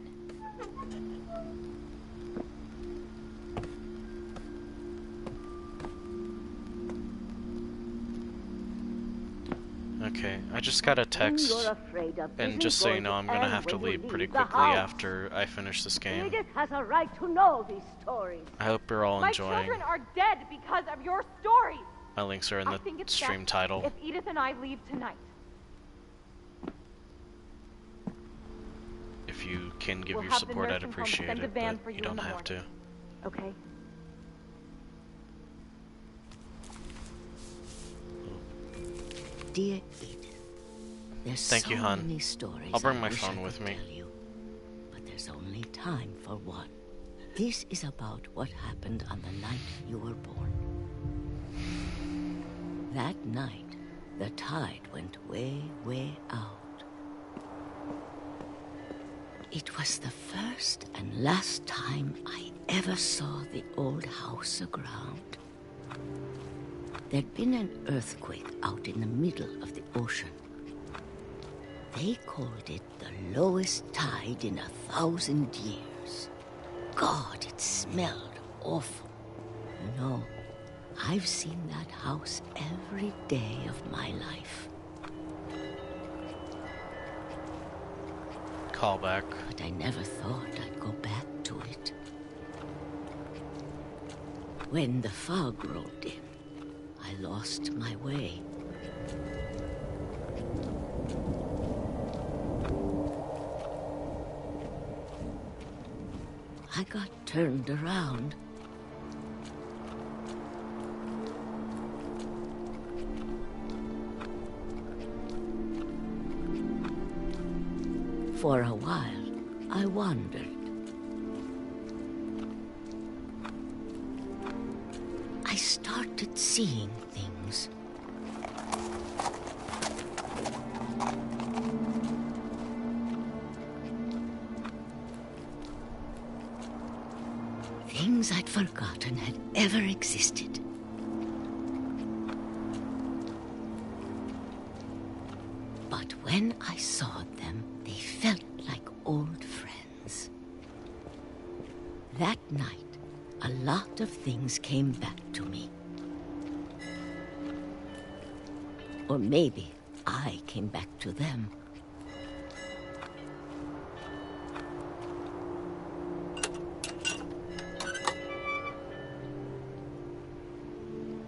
Okay, I just got a text, and just so you know, I'm gonna have to leave pretty quickly after I finish this game. Edith has a right to know these stories. I hope you're all enjoying. My children are dead because of your stories. My links are in I think the it's stream best title. if Edith and I leave tonight. If you can give We'll your have the support, I'd nursing home appreciate send a it, van but for you you don't in the have to. Okay. Dear Edith, there's Thank so you, hon. many stories I'll bring I my wish phone I with could me. tell you, but there's only time for one. This is about what happened on the night you were born. That night, the tide went way, way out. It was the first and last time I ever saw the old house aground. There'd been an earthquake out in the middle of the ocean. They called it the lowest tide in 1,000 years. God, it smelled awful. You know, I've seen that house every day of my life. Call back. But I never thought I'd go back to it. When the fog rolled in, I lost my way. I got turned around. For a while, I wandered. I started seeing things. Things I'd forgotten had ever existed. But when I saw them, they felt like old friends. That night, a lot of things came back to me. Or maybe I came back to them.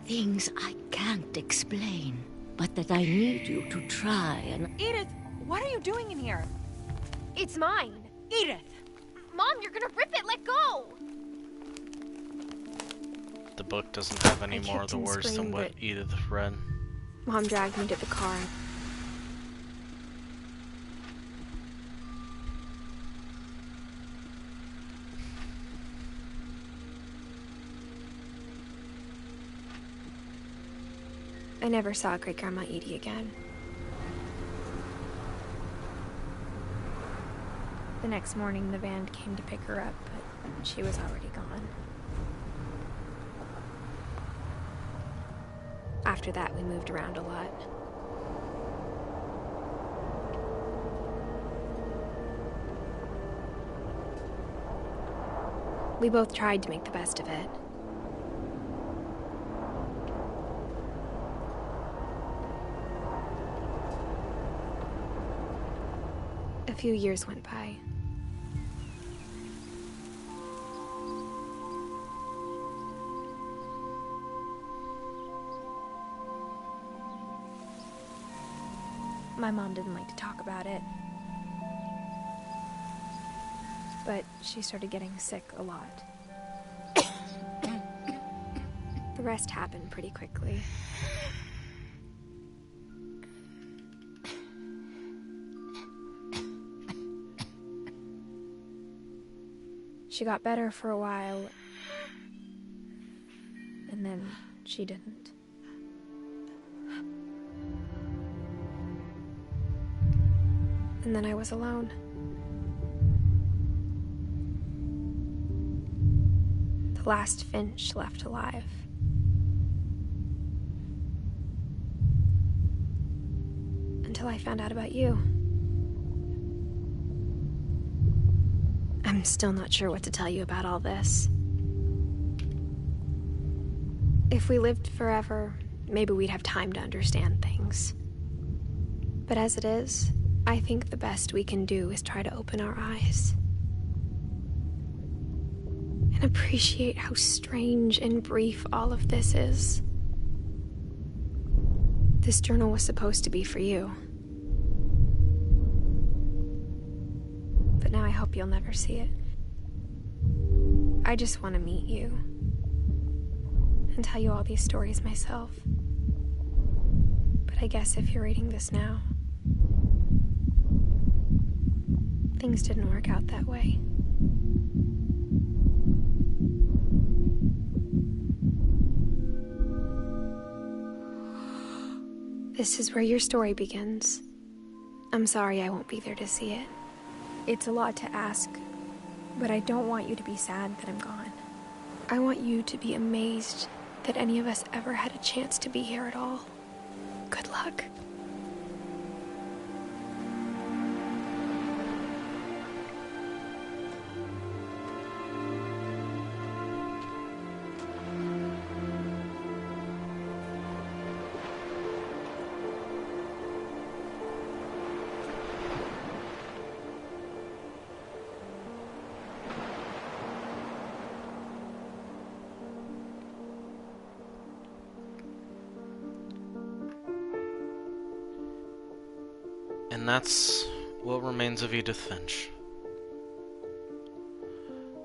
Things I can't explain, but that I need you to try and... Edith, what are you doing in here? It's mine. Edith! Mom, you're gonna rip it. Let go! The book doesn't have any I more of kicked the and words than screamed, what but- Edith read. Mom dragged me to the car. I never saw Great Grandma Edie again. The next morning, the van came to pick her up, but she was already gone. After that, we moved around a lot. We both tried to make the best of it. A few years went by. My mom didn't like to talk about it, but she started getting sick a lot. The rest happened pretty quickly. She got better for a while, and then she didn't. And then I was alone. The last Finch left alive. Until I found out about you. I'm still not sure what to tell you about all this. If we lived forever, maybe we'd have time to understand things. But as it is, I think the best we can do is try to open our eyes. And appreciate how strange and brief all of this is. This journal was supposed to be for you. But now I hope you'll never see it. I just want to meet you. And tell you all these stories myself. But I guess if you're reading this now, things didn't work out that way. This is where your story begins. I'm sorry I won't be there to see it. It's a lot to ask, but I don't want you to be sad that I'm gone. I want you to be amazed that any of us ever had a chance to be here at all. Good luck. And that's what remains of Edith Finch.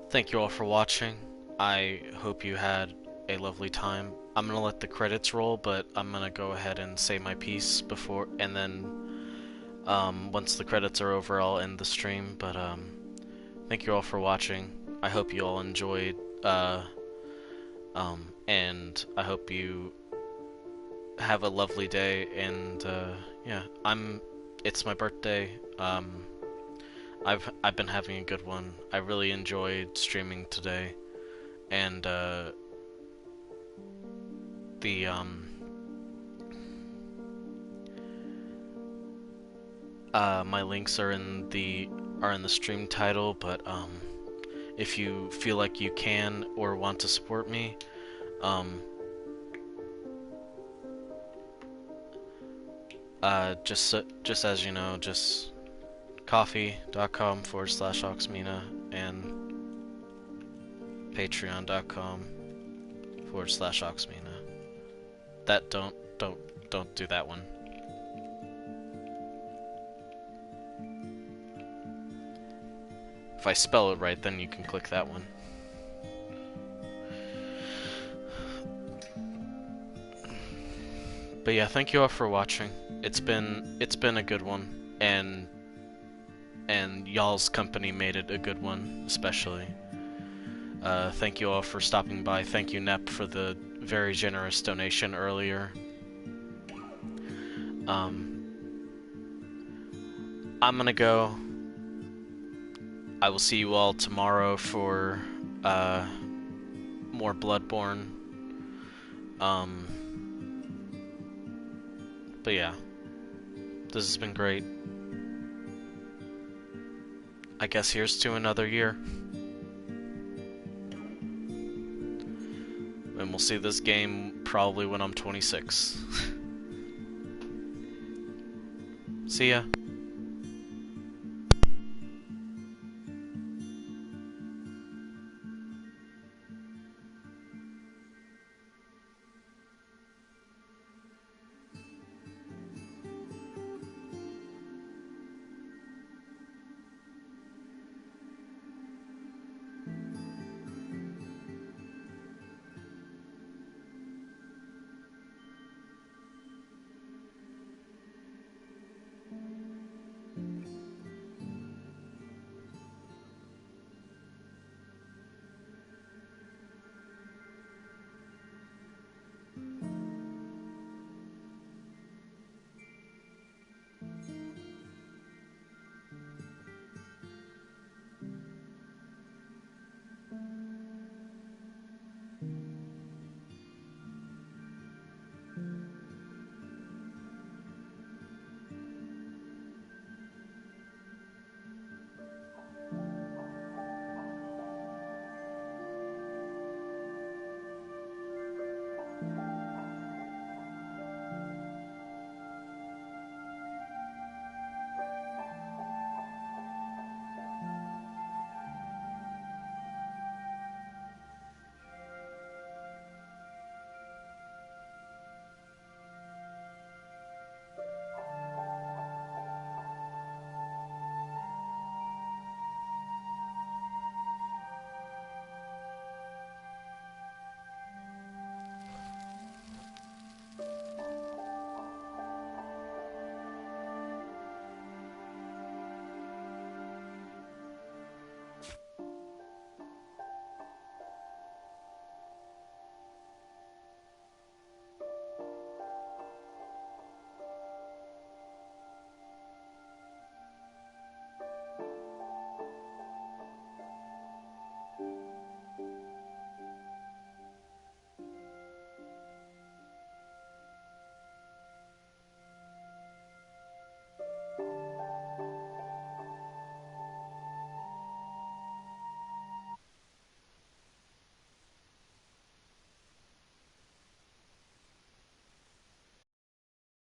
Thank you all for watching. I hope you had a lovely time. I'm gonna let the credits roll, but I'm gonna go ahead and say my piece before, and then once the credits are over, I'll end the stream. But thank you all for watching. I hope you all enjoyed, and and I hope you have a lovely day. And yeah, it's my birthday. I've been having a good one. I really enjoyed streaming today, and my links are in the stream title, but if you feel like you can or want to support me, just as you know, just coffee.com/oxmena and patreon.com/oxmena. That don't do that one. If I spell it right, then you can click that one. But yeah, thank you all for watching. It's been a good one, and y'all's company made it a good one, especially. Thank you all for stopping by. Thank you, Nep, for the very generous donation earlier. I'm gonna go. I will see you all tomorrow for more Bloodborne. But yeah, this has been great. I guess here's to another year. And we'll see this game probably when I'm 26. See ya.